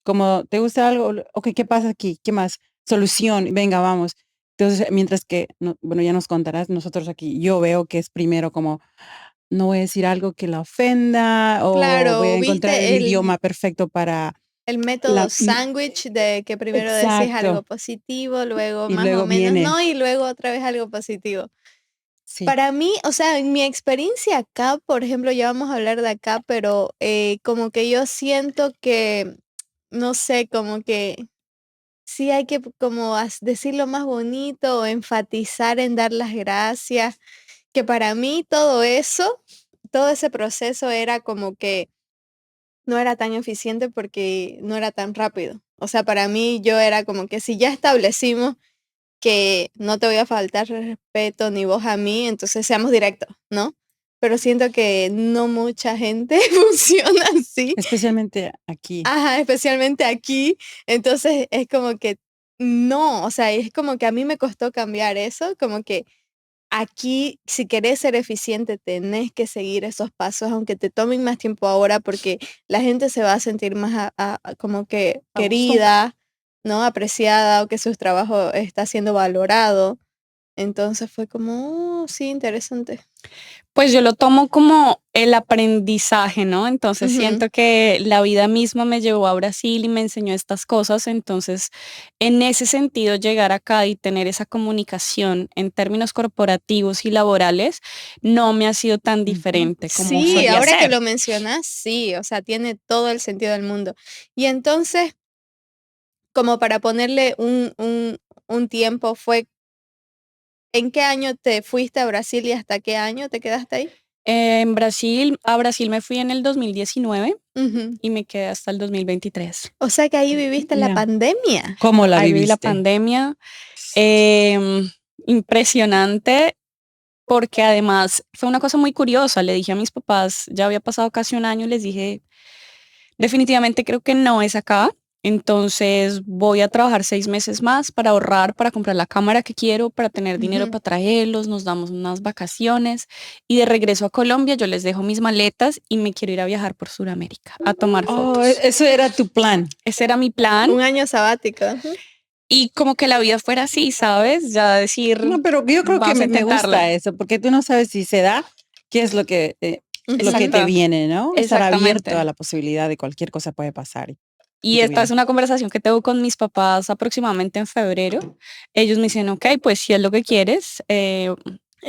S2: Como, ¿te gusta algo? Ok, ¿qué pasa aquí? ¿Qué más? Solución, venga, vamos. Entonces, mientras que, bueno, ya nos contarás, nosotros aquí, yo veo que es primero como, no voy a decir algo que la ofenda o voy a
S3: Claro,
S2: encontrar el
S3: viste
S2: idioma perfecto para
S3: el método
S2: la...
S3: sándwich de que primero decís
S2: Exacto.
S3: algo positivo, luego
S2: Y
S3: más o
S2: luego
S3: menos
S2: viene,
S3: no, y luego otra vez algo positivo.
S2: sí.
S3: Para mí, o sea, en mi experiencia acá, por ejemplo, ya vamos a hablar de acá, pero como que yo siento que, no sé, como que sí hay que como decirlo más bonito o enfatizar en dar las gracias, que para mí todo eso, todo ese proceso era como que no era tan eficiente porque no era tan rápido. O sea, para mí yo era como que si ya establecimos que no te voy a faltar respeto ni vos a mí, entonces seamos directos, ¿no? Pero siento que no mucha gente funciona así.
S2: Especialmente aquí.
S3: Ajá, especialmente aquí. Entonces es como que no, o sea, es como que a mí me costó cambiar eso, como que aquí, si querés ser eficiente, tenés que seguir esos pasos, aunque te tomen más tiempo ahora, porque la gente se va a sentir más como que
S2: A gusto.
S3: querida, ¿no? Apreciada o que su trabajo está siendo valorado. Entonces fue como, sí, interesante.
S1: Pues yo lo tomo como el aprendizaje, ¿no? Entonces
S3: Ujú,
S1: siento que la vida misma me llevó a Brasil y me enseñó estas cosas. Entonces, en ese sentido, llegar acá y tener esa comunicación en términos corporativos y laborales no me ha sido tan
S2: Ujú.
S1: diferente como
S3: sí,
S1: solía
S3: ahora que
S1: ser.
S3: lo mencionas, sí, o sea, tiene todo el sentido del mundo. Y entonces, como para ponerle un tiempo, fue ¿en qué año te fuiste a Brasil y hasta qué año te quedaste ahí?
S1: En Brasil, a Brasil me fui en el 2019
S3: Ujú.
S1: y me quedé hasta el 2023.
S3: O sea que ahí viviste la
S2: Ya.
S3: pandemia.
S2: ¿Cómo la
S1: Ahí viví la
S2: viviste?
S1: pandemia. em, Impresionante porque además fue una cosa muy curiosa. Le dije a mis papás, ya había pasado casi un año, les dije, definitivamente creo que no es acá. Entonces voy a trabajar 6 meses más para ahorrar, para comprar la cámara que quiero, para tener dinero
S3: Ujú.
S1: para traerlos, nos damos unas vacaciones y de regreso a Colombia yo les dejo mis maletas y me quiero ir a viajar por Sudamérica, a tomar
S2: Oh,
S1: fotos.
S2: eso era tu plan.
S1: Ese era mi plan
S3: Un año sabático. Ujú.
S1: y como que la vida fuera así, ¿sabes? Ya decir,
S2: No, pero yo creo que
S1: vamos a
S2: me gusta
S1: intentarlo.
S2: eso, porque tú no sabes si se da, qué es lo que te
S3: Ujú.
S1: Exacto,
S2: viene, ¿no? Estar abierto a
S1: exactamente.
S2: la posibilidad de cualquier cosa puede pasar en
S1: Y
S2: tu
S1: esta
S2: vida.
S1: es una conversación que tengo con mis papás aproximadamente en febrero. Ellos me dicen, ok, pues si es lo que quieres,
S3: En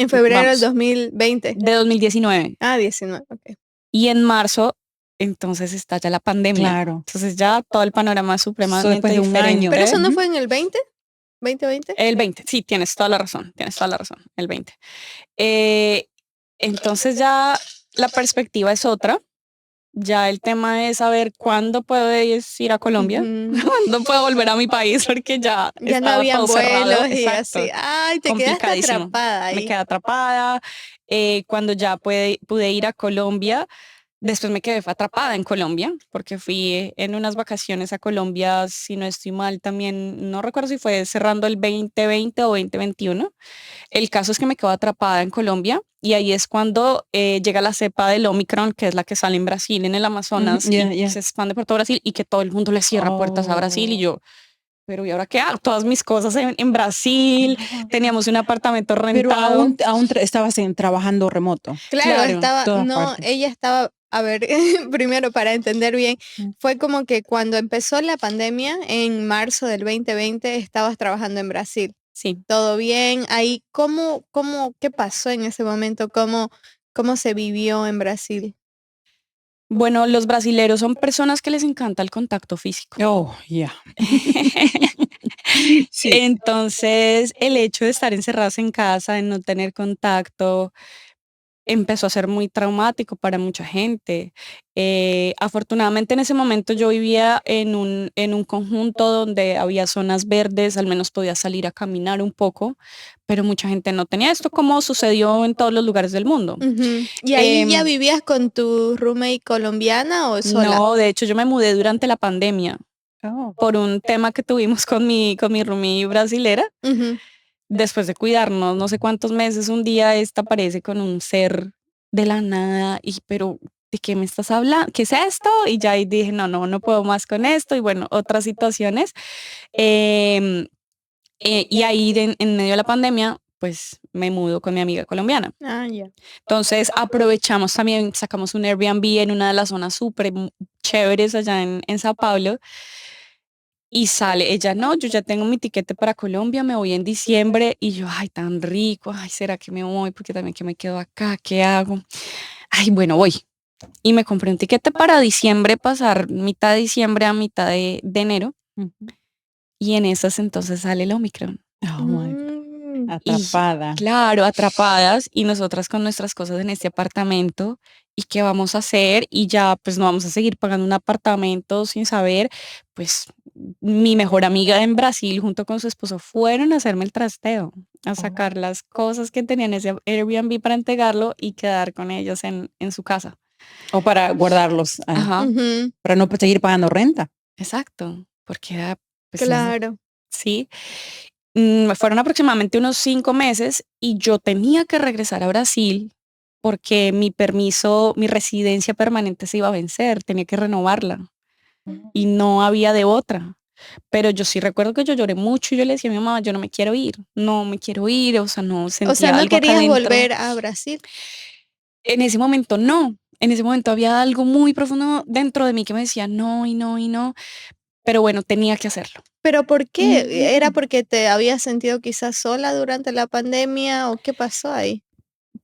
S3: febrero del
S1: vamos,
S3: 2020.
S1: de 2019.
S3: Ah, 19, ok.
S1: Y en marzo, entonces estalla la pandemia.
S2: Claro.
S1: Entonces ya todo el panorama es
S2: Eso después
S1: supremamente
S2: de un año.
S3: ¿Pero eso
S1: diferente.
S3: no
S2: Ujú.
S3: fue en el 20? ¿2020?
S1: El 20, sí, tienes toda la razón, tienes toda la razón, el 20. Eh, entonces ya la perspectiva es otra. Ya el tema es saber cuándo puedes ir a Colombia,
S3: Ujú.
S1: cuándo puedo volver a mi país, porque ya
S3: Ya no
S1: estaba
S3: habían
S1: todo cerrado.
S3: vuelos y así.
S1: Exacto,
S3: Ay, te quedaste
S1: complicadísimo.
S3: atrapada
S1: Me
S3: ahí.
S1: quedé atrapada. Cuando ya pude ir a Colombia, después me quedé fue atrapada en Colombia, porque fui en unas vacaciones a Colombia, si no estoy mal, también, no recuerdo si fue cerrando el 2020 o 2021. El caso es que me quedo atrapada en Colombia y ahí es cuando llega la cepa del Omicron, que es la que sale en Brasil, en el
S2: Ujú,
S1: Amazonas,
S2: ya,
S1: y
S2: ya.
S1: se expande por todo Brasil y que todo el mundo le cierra puertas a Brasil y
S2: Oh,
S1: yo, pero ¿y ahora qué hago? Todas mis cosas en Brasil,
S2: no.
S1: teníamos un apartamento
S2: Pero
S1: rentado.
S2: estabas trabajando remoto,
S3: Claro,
S1: Claro,
S3: estaba,
S2: todas
S3: no,
S2: partes.
S3: ella estaba, a ver, primero para entender bien,
S2: Mm.
S3: fue como que cuando empezó la pandemia en marzo del 2020 estabas trabajando en Brasil.
S1: sí.
S3: ¿Todo bien? Ahí, qué pasó en ese momento? ¿Cómo se vivió en Brasil?
S1: Bueno, los brasileros son personas que les encanta el contacto físico.
S2: Oh, ya. Sí.
S1: Entonces, el hecho de estar encerrados en casa, de no tener contacto, empezó a ser muy traumático para mucha gente. Afortunadamente en ese momento yo vivía en un conjunto donde había zonas verdes, al menos podía salir a caminar un poco, pero mucha gente no tenía esto, como sucedió en todos los lugares del mundo.
S3: ¿Y ahí ya
S1: Em,
S3: vivías con tu roommate colombiana o sola?
S1: no, de hecho yo me mudé durante la pandemia
S2: Oh.
S1: por un tema que tuvimos con mi roomie brasilera.
S3: Ujú.
S1: Después de cuidarnos no sé cuántos meses, un día esta aparece con un ser de la nada y pero ¿de qué me estás hablando? ¿Qué es esto? Y ya ahí dije, no puedo más con esto y bueno, otras situaciones. Em, y ahí en medio de la pandemia, pues me mudo con mi amiga colombiana.
S3: Ah, ya.
S1: Entonces aprovechamos también, sacamos un Airbnb en una de las zonas súper chéveres allá en Sao Paulo. Y sale ella, no, yo ya tengo mi tiquete para Colombia, me voy en diciembre. Y yo, ay, tan rico, ay, ¿será que me voy? Porque también que me quedo acá, ¿qué hago? Ay, bueno, voy. Y me compré un tiquete para diciembre, pasar mitad de diciembre a mitad de enero.
S2: Ujú.
S1: Y en esas entonces sale el Omicron.
S2: Oh my God.
S3: Mm.
S1: Y
S2: Atrapada.
S1: claro, atrapadas y nosotras con nuestras cosas en este apartamento. ¿Y qué vamos a hacer? Y ya pues no vamos a seguir pagando un apartamento sin saber. Pues mi mejor amiga en Brasil junto con su esposo fueron a hacerme el trasteo, a sacar las cosas que tenían ese Airbnb para entregarlo y quedar con ellos en su casa.
S2: O para guardarlos ahí,
S1: Ajá,
S3: Ujú.
S2: para no seguir pagando renta.
S1: exacto, porque era, pues
S3: Claro.
S1: sí. Fueron aproximadamente unos 5 meses y yo tenía que regresar a Brasil porque mi permiso, mi residencia permanente se iba a vencer, tenía que renovarla y no había de otra. Pero yo sí recuerdo que yo lloré mucho y yo le decía a mi mamá, yo no me quiero ir, no me quiero ir, o sea, no
S3: O sea,
S1: sentía
S3: ¿no
S1: algo acá
S3: querías
S1: adentro.
S3: volver a Brasil?
S1: En ese momento no, en ese momento había algo muy profundo dentro de mí que me decía no y no y no, pero bueno, tenía que hacerlo.
S3: ¿Pero por qué? ¿Era
S2: Mm.
S3: porque te habías sentido quizás sola durante la pandemia o qué pasó ahí?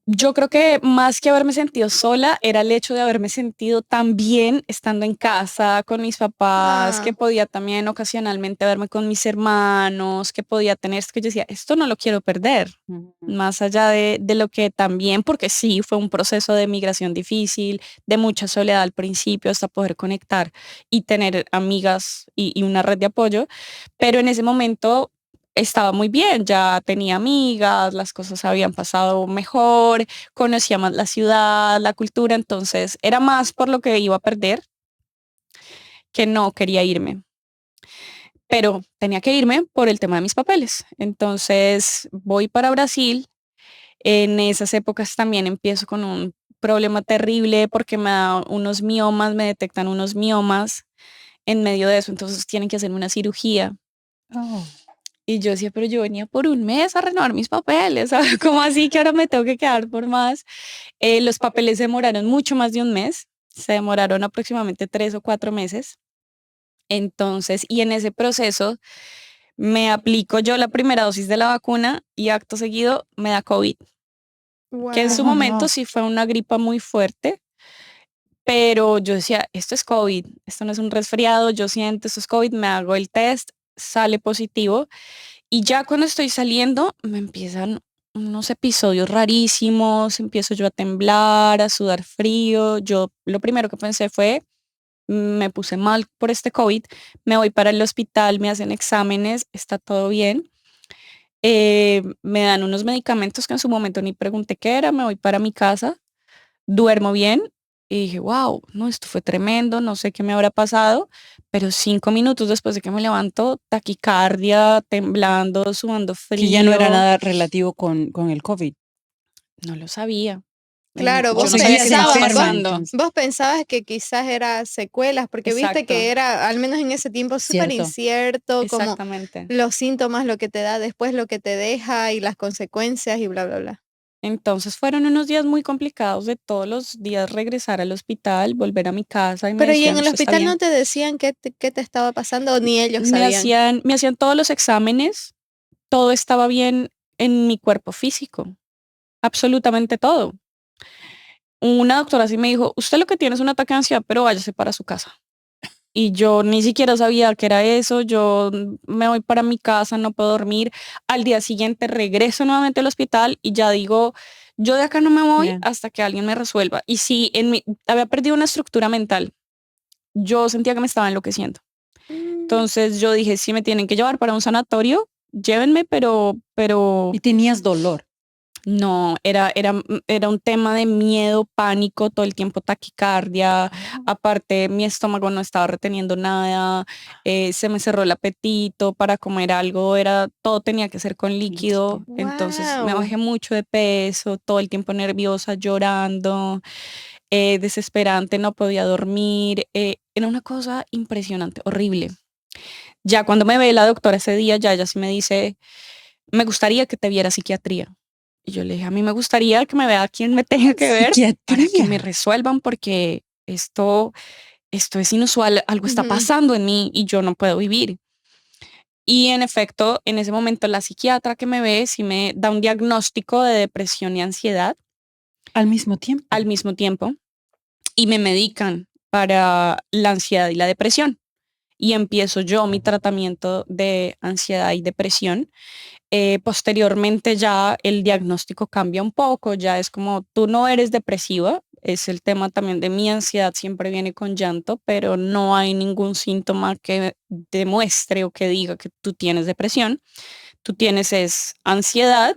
S1: Yo creo que más que haberme sentido sola, era el hecho de haberme sentido tan bien estando en casa con mis papás,
S3: Ah,
S1: que podía también ocasionalmente verme con mis hermanos, que podía tener, es que yo decía, esto no lo quiero perder,
S2: Ujú.
S1: más allá de lo que también, porque sí, fue un proceso de migración difícil, de mucha soledad al principio, hasta poder conectar y tener amigas y una red de apoyo, pero en ese momento estaba muy bien, ya tenía amigas, las cosas habían pasado mejor, conocía más la ciudad, la cultura, entonces era más por lo que iba a perder que no quería irme, pero tenía que irme por el tema de mis papeles. Entonces voy para Brasil, en esas épocas también empiezo con un problema terrible porque me da unos miomas, me detectan unos miomas en medio de eso, entonces tienen que hacerme una cirugía.
S2: Oh.
S1: Y yo decía, pero yo venía por un mes a renovar mis papeles, ¿sabes? ¿Cómo así que ahora me tengo que quedar por más? Los papeles se demoraron mucho más de un mes, se demoraron aproximadamente 3 o 4 meses. Entonces, y en ese proceso me aplico yo la primera dosis de la vacuna y acto seguido me da COVID, que en su
S2: Oh,
S3: wow.
S1: momento
S2: no.
S1: sí fue una gripa muy fuerte, pero yo decía, esto es COVID, esto no es un resfriado, yo siento, esto es COVID, me hago el test, sale positivo. Y ya cuando estoy saliendo, me empiezan unos episodios rarísimos, empiezo yo a temblar, a sudar frío. Yo lo primero que pensé fue, me puse mal por este COVID, me voy para el hospital, me hacen exámenes, está todo bien. Me dan unos medicamentos que en su momento ni pregunté qué era, me voy para mi casa, duermo bien y dije, wow, no, esto fue tremendo, no sé qué me habrá pasado, pero 5 minutos después de que me levanto, taquicardia, temblando, sudando
S2: Que ya no era
S1: frío,
S2: nada relativo con el COVID.
S1: no lo sabía.
S3: Claro,
S2: O
S1: Yo
S3: vos
S1: no sabía
S2: seguías
S1: qué estaba
S3: pensabas,
S2: enferma
S1: pasando.
S2: entonces.
S3: vos pensabas que quizás era secuelas, porque viste
S1: Exacto,
S3: que era, al menos en ese tiempo, súper
S2: Cierto.
S3: incierto, como
S1: exactamente.
S3: los síntomas, lo que te da después, lo que te deja y las consecuencias y bla, bla, bla.
S1: Entonces fueron unos días muy complicados de todos los días regresar al hospital, volver a mi casa y me
S3: Pero ¿y en
S1: decían,
S3: el
S1: usted está
S3: hospital no
S1: bien.
S3: te decían qué te estaba pasando o ni ellos
S1: Me
S3: sabían?
S1: hacían, me hacían todos los exámenes, todo estaba bien en mi cuerpo físico, absolutamente todo. Una doctora sí me dijo, usted lo que tiene es un ataque de ansiedad, pero váyase para su casa. Y yo ni siquiera sabía qué era eso, yo me voy para mi casa, no puedo dormir. Al día siguiente regreso nuevamente al hospital y ya digo, yo de acá no me voy
S2: Yeah.
S1: hasta que alguien me resuelva. Y si había perdido una estructura mental, yo sentía que me estaba enloqueciendo. Entonces yo dije, si me tienen que llevar para un sanatorio, llévenme, pero
S2: Y tenías dolor.
S1: no, era un tema de miedo, pánico, todo el tiempo taquicardia. Aparte, mi estómago no estaba reteniendo nada, se me cerró el apetito para comer algo, todo tenía que ser con líquido. Entonces me
S3: Wow.
S1: bajé mucho de peso, todo el tiempo nerviosa, llorando, desesperante, no podía dormir. Era una cosa impresionante, horrible. Ya cuando me ve la doctora ese día, ya ella sí me dice, me gustaría que te viera psiquiatría. Y yo le dije, a mí me gustaría que me vea quien me tenga que ver para que me
S2: Psiquiatría.
S1: resuelvan porque esto es inusual, algo está
S3: Ujú.
S1: pasando en mí y yo no puedo vivir. Y en efecto, en ese momento la psiquiatra que me ve sí me da un diagnóstico de depresión y ansiedad
S2: Al mismo tiempo.
S1: al mismo tiempo y me medican para la ansiedad y la depresión. Y empiezo yo mi tratamiento de ansiedad y depresión. Posteriormente ya el diagnóstico cambia un poco, ya es como tú no eres depresiva, es el tema también de mi ansiedad, siempre viene con llanto, pero no hay ningún síntoma que demuestre o que diga que tú tienes depresión, tú tienes es ansiedad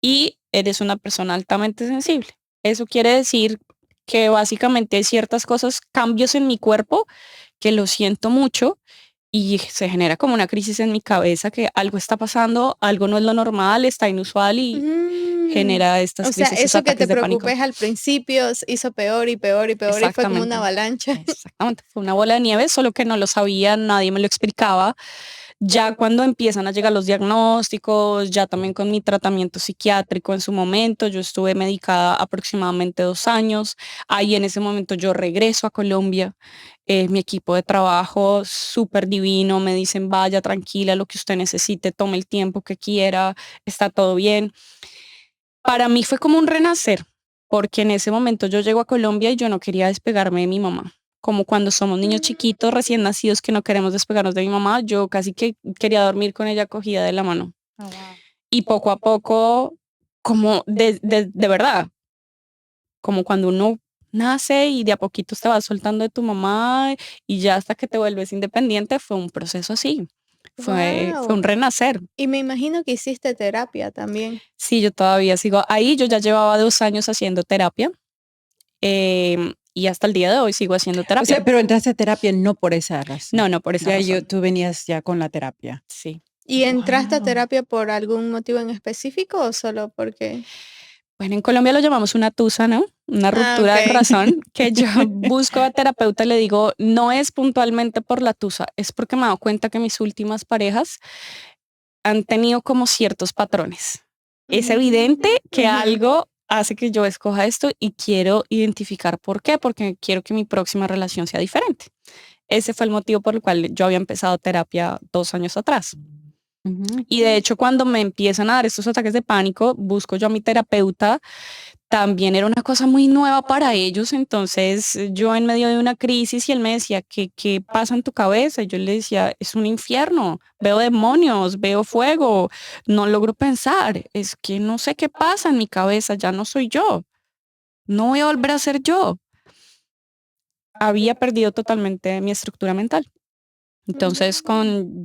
S1: y eres una persona altamente sensible. Eso quiere decir que básicamente hay ciertas cosas, cambios en mi cuerpo que lo siento mucho y se genera como una crisis en mi cabeza que algo está pasando, algo no es lo normal, está inusual y genera estas
S3: O sea,
S1: crisis, esos
S3: eso que te
S1: ataques de pánico.
S3: preocupes al principio hizo peor y peor y peor y fue como una
S1: Exactamente.
S3: avalancha.
S1: Exactamente, fue una bola de nieve, solo que no lo sabía, nadie me lo explicaba. Ya cuando empiezan a llegar los diagnósticos, ya también con mi tratamiento psiquiátrico en su momento, yo estuve medicada aproximadamente 2 años. Ahí en ese momento yo regreso a Colombia. Mi equipo de trabajo súper divino, me dicen vaya tranquila, lo que usted necesite, tome el tiempo que quiera, está todo bien. Para mí fue como un renacer, porque en ese momento yo llego a Colombia y yo no quería despegarme de mi mamá. Como cuando somos niños chiquitos, recién nacidos, que no queremos despegarnos de mi mamá, yo casi que quería dormir con ella cogida de la mano.
S2: Oh, wow.
S1: Y poco a poco, como de verdad, como cuando uno nace y de a poquito te vas soltando de tu mamá y ya hasta que te vuelves independiente, fue un proceso así. Fue un
S3: Wow.
S1: renacer.
S3: Y me imagino que hiciste terapia también.
S1: Sí, yo todavía sigo ahí. Yo ya llevaba 2 años haciendo terapia. Y hasta el día de hoy sigo haciendo
S2: O
S1: terapia.
S2: sea, pero entraste a terapia no por esa razón.
S1: No, no por esa
S2: Ya
S1: razón.
S2: tú venías ya con la terapia.
S1: Sí.
S3: ¿Y entraste a
S2: Wow.
S3: terapia por algún motivo en específico o solo porque?
S1: Bueno, en Colombia lo llamamos una tusa, ¿no? Una ruptura de
S3: Ok.
S1: corazón, que yo busco a terapeuta y le digo, no es puntualmente por la tusa, es porque me he dado cuenta que mis últimas parejas han tenido como ciertos patrones. Es evidente que
S3: Ujú.
S1: algo hace que yo escoja esto y quiero identificar por qué, porque quiero que mi próxima relación sea diferente. Ese fue el motivo por el cual yo había empezado terapia 2 años atrás.
S2: Ujú.
S1: Y de hecho, cuando me empiezan a dar estos ataques de pánico, busco yo a mi terapeuta. También era una cosa muy nueva para ellos. Entonces, yo en medio de una crisis y él me decía, ¿qué pasa en tu cabeza? Y yo le decía, es un infierno, veo demonios, veo fuego, no logro pensar, es que no sé qué pasa en mi cabeza, ya no soy yo, no voy a volver a ser yo. Había perdido totalmente mi estructura mental. Entonces,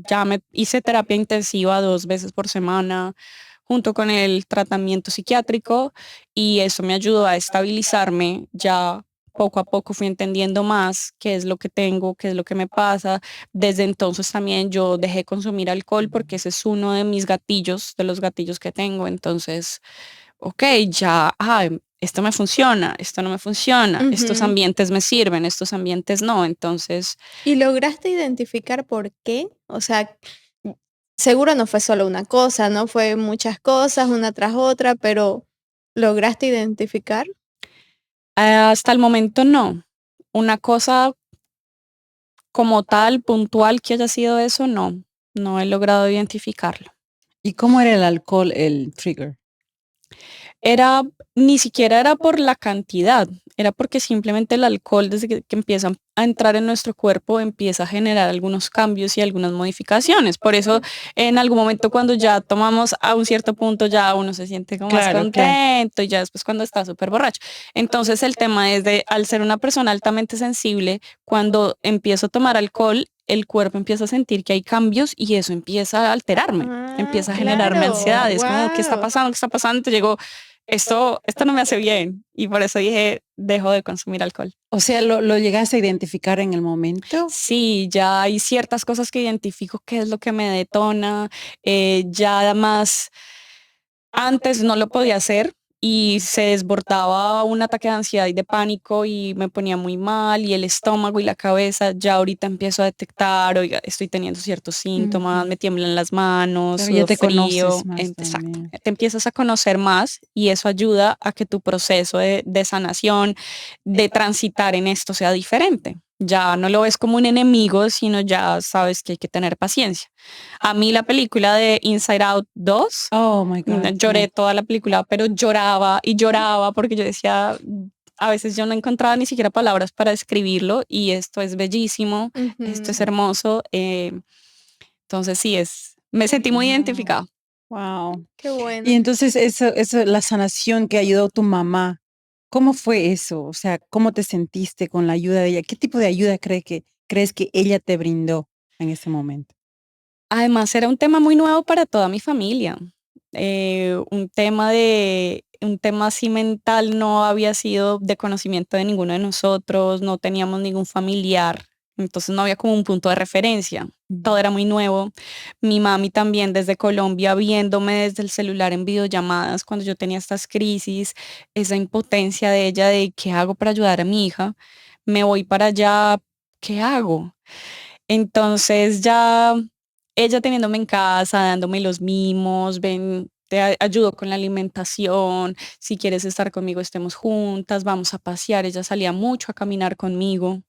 S1: ya me hice terapia intensiva 2 veces por semana, junto con el tratamiento psiquiátrico, y eso me ayudó a estabilizarme. Ya poco a poco fui entendiendo más qué es lo que tengo, qué es lo que me pasa. Desde entonces también yo dejé consumir alcohol porque ese es uno de mis gatillos, de los gatillos que tengo. Entonces, ok, ya, esto me funciona, esto no me funciona, estos
S3: Ujú.
S1: ambientes me sirven, estos ambientes no. Entonces,
S3: ¿Y lograste identificar por qué? O sea, seguro no fue solo una cosa, ¿no? Fue muchas cosas, una tras otra, pero ¿lograste identificar?
S1: hasta el momento no. Una cosa como tal, puntual, que haya sido eso, no. No he logrado identificarlo.
S2: ¿Y cómo era el alcohol, el trigger?
S1: Ni siquiera era por la cantidad, era porque simplemente el alcohol desde que empieza a entrar en nuestro cuerpo empieza a generar algunos cambios y algunas modificaciones. Por eso en algún momento cuando ya tomamos a un cierto punto ya uno se siente como más
S2: Claro, claro.
S1: contento y ya después cuando está súper borracho. Entonces el tema es de, al ser una persona altamente sensible, cuando empiezo a tomar alcohol, el cuerpo empieza a sentir que hay cambios y eso empieza a alterarme, empieza a generarme
S3: Claro,
S1: ansiedad. Es como, ¿qué está
S3: wow.
S1: pasando? ¿Qué está pasando? Te llegó, esto no me hace bien. Y por eso dije, dejo de consumir alcohol.
S2: O sea, ¿lo llegaste a identificar en el momento?
S1: Sí, ya hay ciertas cosas que identifico qué es lo que me detona. Ya además, antes no lo podía hacer y se desbordaba un ataque de ansiedad y de pánico y me ponía muy mal y el estómago y la cabeza. Ya ahorita empiezo a detectar, oiga, estoy teniendo ciertos síntomas,
S2: Ujú.
S1: me tiemblan las manos,
S2: Claro, ya
S1: sudo
S2: te
S1: frío.
S2: conoces más
S1: Exacto.
S2: también.
S1: Te empiezas a conocer más y eso ayuda a que tu proceso de sanación, de transitar en esto sea diferente. Ya no lo ves como un enemigo, sino ya sabes que hay que tener paciencia. A mí la película de Inside Out 2
S2: Oh my God,
S1: lloré
S2: sí.
S1: toda la película, pero lloraba y lloraba porque yo decía, a veces yo no encontraba ni siquiera palabras para describirlo y esto es bellísimo, esto es
S3: Ujú.
S1: hermoso. Entonces sí, me sentí muy
S2: Wow.
S1: identificada.
S2: Wow.
S3: Qué
S2: Y
S3: bueno.
S2: entonces eso, la sanación que ayudó tu mamá, ¿cómo fue eso? O sea, ¿cómo te sentiste con la ayuda de ella? ¿Qué tipo de ayuda crees que ella te brindó en ese momento?
S1: Además, era un tema muy nuevo para toda mi familia. Un tema así mental no había sido de conocimiento de ninguno de nosotros, no teníamos ningún familiar, entonces no había como un punto de referencia.
S2: Mm.
S1: Todo era muy nuevo. Mi mami también desde Colombia viéndome desde el celular en videollamadas cuando yo tenía estas crisis, esa impotencia de ella de qué hago para ayudar a mi hija. Me voy para allá, ¿qué hago? Entonces ya ella teniéndome en casa, dándome los mimos, ven, ayudo con la alimentación, si quieres estar conmigo, estemos juntas, vamos a pasear. Ella salía mucho a caminar conmigo.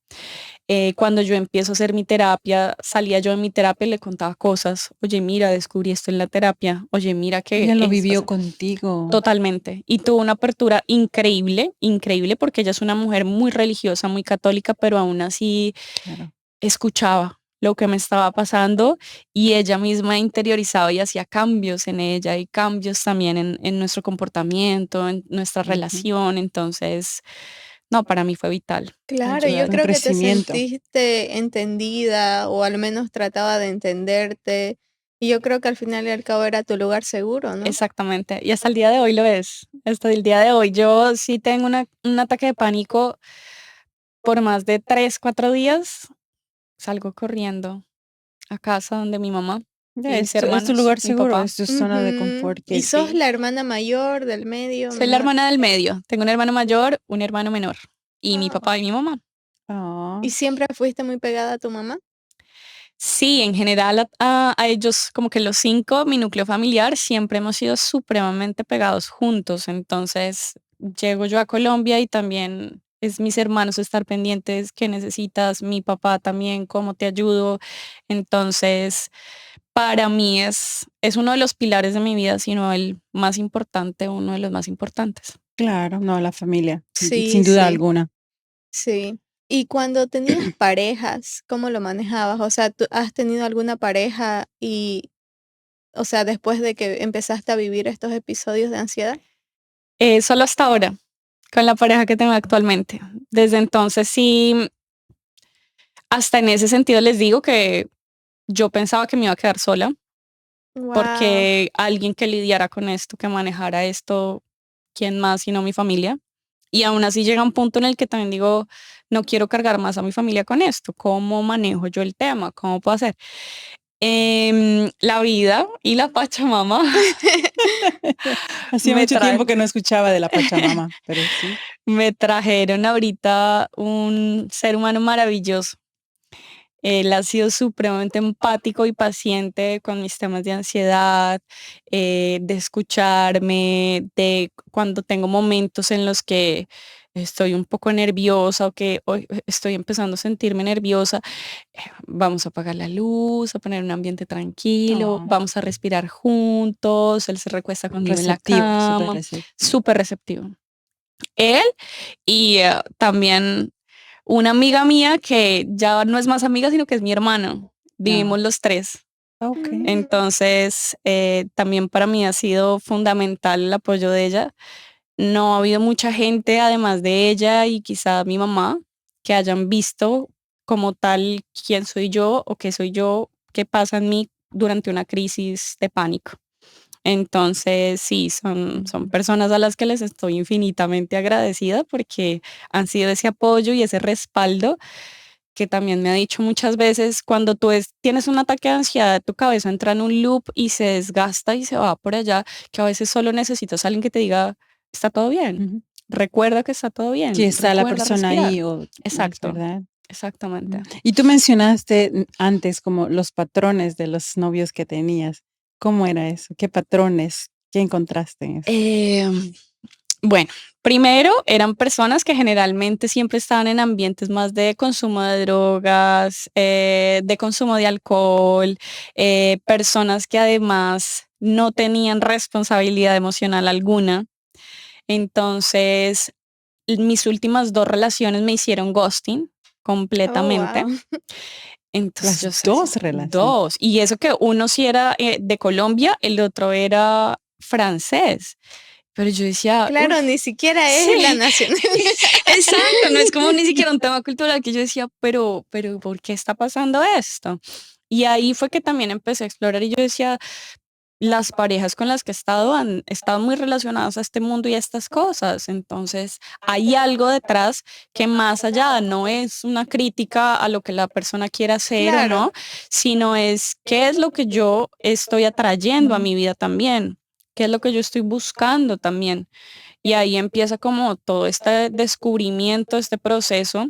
S1: Cuando yo empiezo a hacer mi terapia, salía yo en mi terapia y le contaba cosas. Oye, mira, descubrí esto en la terapia. Oye, mira que
S2: Ella lo
S1: esto
S2: vivió contigo.
S1: totalmente. Y tuvo una apertura increíble, increíble, porque ella es una mujer muy religiosa, muy católica, pero aún así
S2: Claro.
S1: escuchaba lo que me estaba pasando y ella misma interiorizaba y hacía cambios en ella y cambios también en nuestro comportamiento, en nuestra
S2: Ujú.
S1: relación. Entonces, no, para mí fue vital
S3: Claro, yo
S2: Un
S1: ayudarme.
S3: creo que te
S2: crecimiento.
S3: sentiste entendida o al menos trataba de entenderte. Y yo creo que al final y al cabo era tu lugar seguro, ¿no?
S1: Exactamente. Y hasta el día de hoy lo es. Hasta el día de hoy yo sí tengo un ataque de pánico por más de 3, 4 días. Salgo corriendo a casa donde mi mamá
S2: Ya,
S1: y mis
S2: es tu
S1: hermanos,
S2: lugar
S1: mi
S2: seguro,
S1: papá.
S2: es tu zona de
S3: Ujú.
S2: confort
S3: ¿Y
S2: que
S3: sos
S1: Sí.
S3: la hermana mayor, del medio,
S1: Soy la
S3: menor?
S1: hermana del medio. Tengo un hermano mayor, un hermano menor. Y mi
S3: Ah,
S1: papá y mi mamá.
S3: ¿y
S2: ah,
S3: siempre fuiste muy pegada a tu mamá?
S1: Sí, en general a ellos, como que los cinco, mi núcleo familiar, siempre hemos sido supremamente pegados juntos. Entonces, llego yo a Colombia y también es mis hermanos estar pendientes, qué necesitas, mi papá también, cómo te ayudo. Entonces, para mí es uno de los pilares de mi vida, sino el más importante, uno de los más importantes.
S2: claro, no, la familia,
S3: Sí,
S2: sin duda
S3: sí,
S2: alguna.
S3: sí. Y cuando tenías parejas, ¿cómo lo manejabas? O sea, ¿tú has tenido alguna pareja y, o sea, después de que empezaste a vivir estos episodios de ansiedad?
S1: Solo hasta ahora, con la pareja que tengo actualmente. Desde entonces sí, hasta en ese sentido les digo que yo pensaba que me iba a quedar sola,
S3: Wow,
S1: porque alguien que lidiara con esto, que manejara esto, ¿quién más sino mi familia? Y aún así llega un punto en el que también digo, no quiero cargar más a mi familia con esto. ¿Cómo manejo yo el tema? ¿Cómo puedo hacer? La vida y la Pachamama
S2: Hacía
S1: me
S2: mucho
S1: trae
S2: tiempo que no escuchaba de la Pachamama, pero sí.
S1: me trajeron ahorita un ser humano maravilloso. Él ha sido supremamente empático y paciente con mis temas de ansiedad, de escucharme, de cuando tengo momentos en los que estoy un poco nerviosa o que hoy estoy empezando a sentirme nerviosa, vamos a apagar la luz, a poner un ambiente tranquilo,
S2: Oh,
S1: vamos a respirar juntos, él se recuesta conmigo en la
S2: receptivo, súper
S1: cama,
S2: receptivo.
S1: súper receptivo. Él y también una amiga mía que ya no es más amiga, sino que es mi hermano. Vivimos los tres.
S2: Ok.
S1: Entonces, también para mí ha sido fundamental el apoyo de ella. No ha habido mucha gente, además de ella y quizá mi mamá, que hayan visto como tal quién soy yo o qué soy yo, qué pasa en mí durante una crisis de pánico. Entonces, sí, son personas a las que les estoy infinitamente agradecida porque han sido ese apoyo y ese respaldo que también me ha dicho muchas veces, cuando tienes un ataque de ansiedad, tu cabeza entra en un loop y se desgasta y se va por allá, que a veces solo necesitas a alguien que te diga, está todo bien,
S2: Ujú.
S1: recuerda que está todo
S2: Si
S1: bien,
S2: está la
S1: recuerda
S2: persona
S1: respirar.
S2: ahí o es
S1: Exacto,
S2: verdad.
S1: exactamente.
S2: Y tú mencionaste antes como los patrones de los novios que tenías. ¿Cómo era eso? ¿Qué patrones? ¿Qué encontraste en eso?
S1: Bueno, primero eran personas que generalmente siempre estaban en ambientes más de consumo de drogas, de consumo de alcohol, personas que además no tenían responsabilidad emocional alguna. Entonces, mis últimas 2 relaciones me hicieron ghosting
S3: Oh,
S1: completamente.
S3: wow.
S1: Entonces,
S2: Las
S1: yo sé,
S2: dos relaciones.
S1: 2. Y eso que uno sí era de Colombia, el otro era francés. Pero yo decía,
S3: Claro, ni siquiera es la
S1: sí,
S3: nacionalidad.
S1: exacto, no es como ni siquiera un tema cultural que yo decía, pero ¿por qué está pasando esto? Y ahí fue que también empecé a explorar y yo decía, las parejas con las que he estado han estado muy relacionadas a este mundo y a estas cosas. Entonces, hay algo detrás que más allá no es una crítica a lo que la persona quiera hacer o
S3: Claro.
S1: no, sino es qué es lo que yo estoy atrayendo a mi vida también, qué es lo que yo estoy buscando también. Y ahí empieza como todo este descubrimiento, este proceso.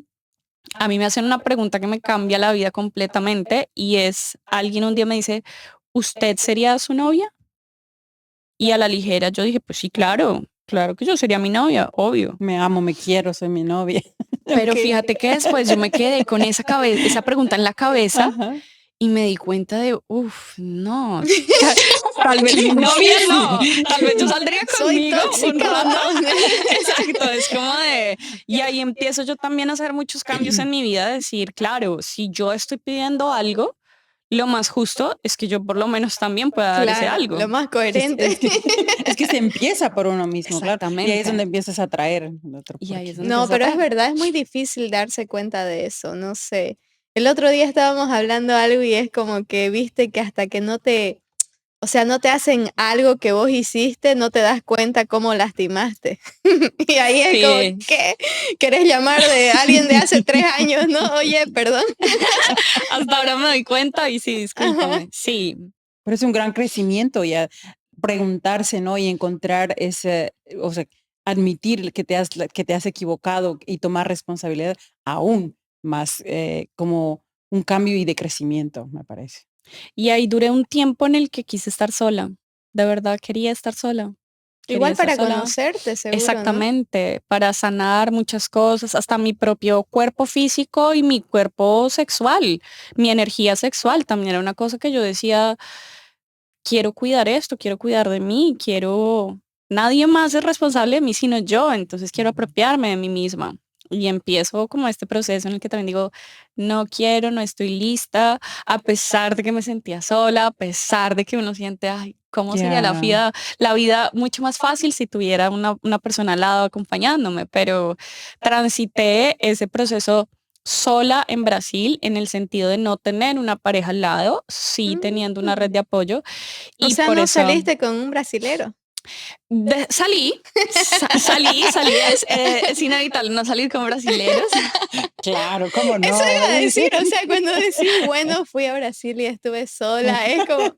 S1: A mí me hacen una pregunta que me cambia la vida completamente y es, alguien un día me dice, ¿usted sería su novia? Y a la ligera yo dije, pues sí, claro, claro que yo sería mi novia, obvio.
S2: Me amo, me quiero, soy mi novia.
S1: Pero
S2: Ok.
S1: fíjate que después yo me quedé con esa pregunta en la cabeza
S2: Ajá.
S1: y me di cuenta de, uff, no, tal vez mi novia no, tal vez yo saldría
S3: Soy
S1: conmigo un
S3: tóxica o
S1: rato.
S3: no.
S1: Exacto, es como de, y ahí empiezo yo también a hacer muchos cambios en mi vida, decir, claro, si yo estoy pidiendo algo, lo más justo es que yo por lo menos también pueda dar ese
S3: Claro, lo
S1: algo.
S3: más
S2: Es,
S3: coherente.
S2: es que, es que se empieza por uno mismo, claro. Y ahí es donde
S1: Exactamente.
S2: empiezas a atraer el otro.
S1: Y ahí es
S2: Porque
S1: donde
S3: No,
S1: empiezas a
S3: pero es
S1: atraer.
S3: verdad, es muy difícil darse cuenta de eso, no sé. El otro día estábamos hablando algo y es como que viste que hasta que no te, o sea, no te hacen algo que vos hiciste, no te das cuenta cómo lastimaste. Y ahí es como,
S1: Sí,
S3: ¿qué? ¿Querés llamar de alguien de hace 3 años? No, oye, perdón.
S1: hasta ahora me doy cuenta y sí,
S3: Ajá.
S1: discúlpame. Sí,
S2: pero es un gran crecimiento ya preguntarse, ¿no? Y encontrar ese, o sea, admitir que te has equivocado y tomar responsabilidad aún más como un cambio y de crecimiento, me parece.
S1: y ahí duré un tiempo en el que quise estar sola. De verdad quería estar sola. Quería
S3: Igual
S1: estar
S3: para
S1: sola.
S3: conocerte, seguro, ¿no?
S1: Exactamente, para sanar muchas cosas, hasta mi propio cuerpo físico y mi cuerpo sexual, mi energía sexual también era una cosa que yo decía, quiero cuidar esto, quiero cuidar de mí, quiero, nadie más es responsable de mí sino yo, entonces quiero apropiarme de mí misma. Y empiezo como este proceso en el que también digo, no quiero, no estoy lista, a pesar de que me sentía sola, a pesar de que uno siente, ay, ¿cómo sería
S2: Ya.
S1: la vida mucho más fácil si tuviera una persona al lado acompañándome? Pero transité ese proceso sola en Brasil en el sentido de no tener una pareja al lado, sí teniendo una red
S3: Mm.
S1: de apoyo
S3: O
S1: y
S3: sea,
S1: por
S3: no
S1: eso
S3: saliste con un brasilero.
S1: salí, es inevitable no salir con brasileros.
S2: Claro, ¿cómo
S3: Eso
S2: no?
S3: iba a decir, o sea, cuando decís, bueno, fui a Brasil y estuve sola, es como,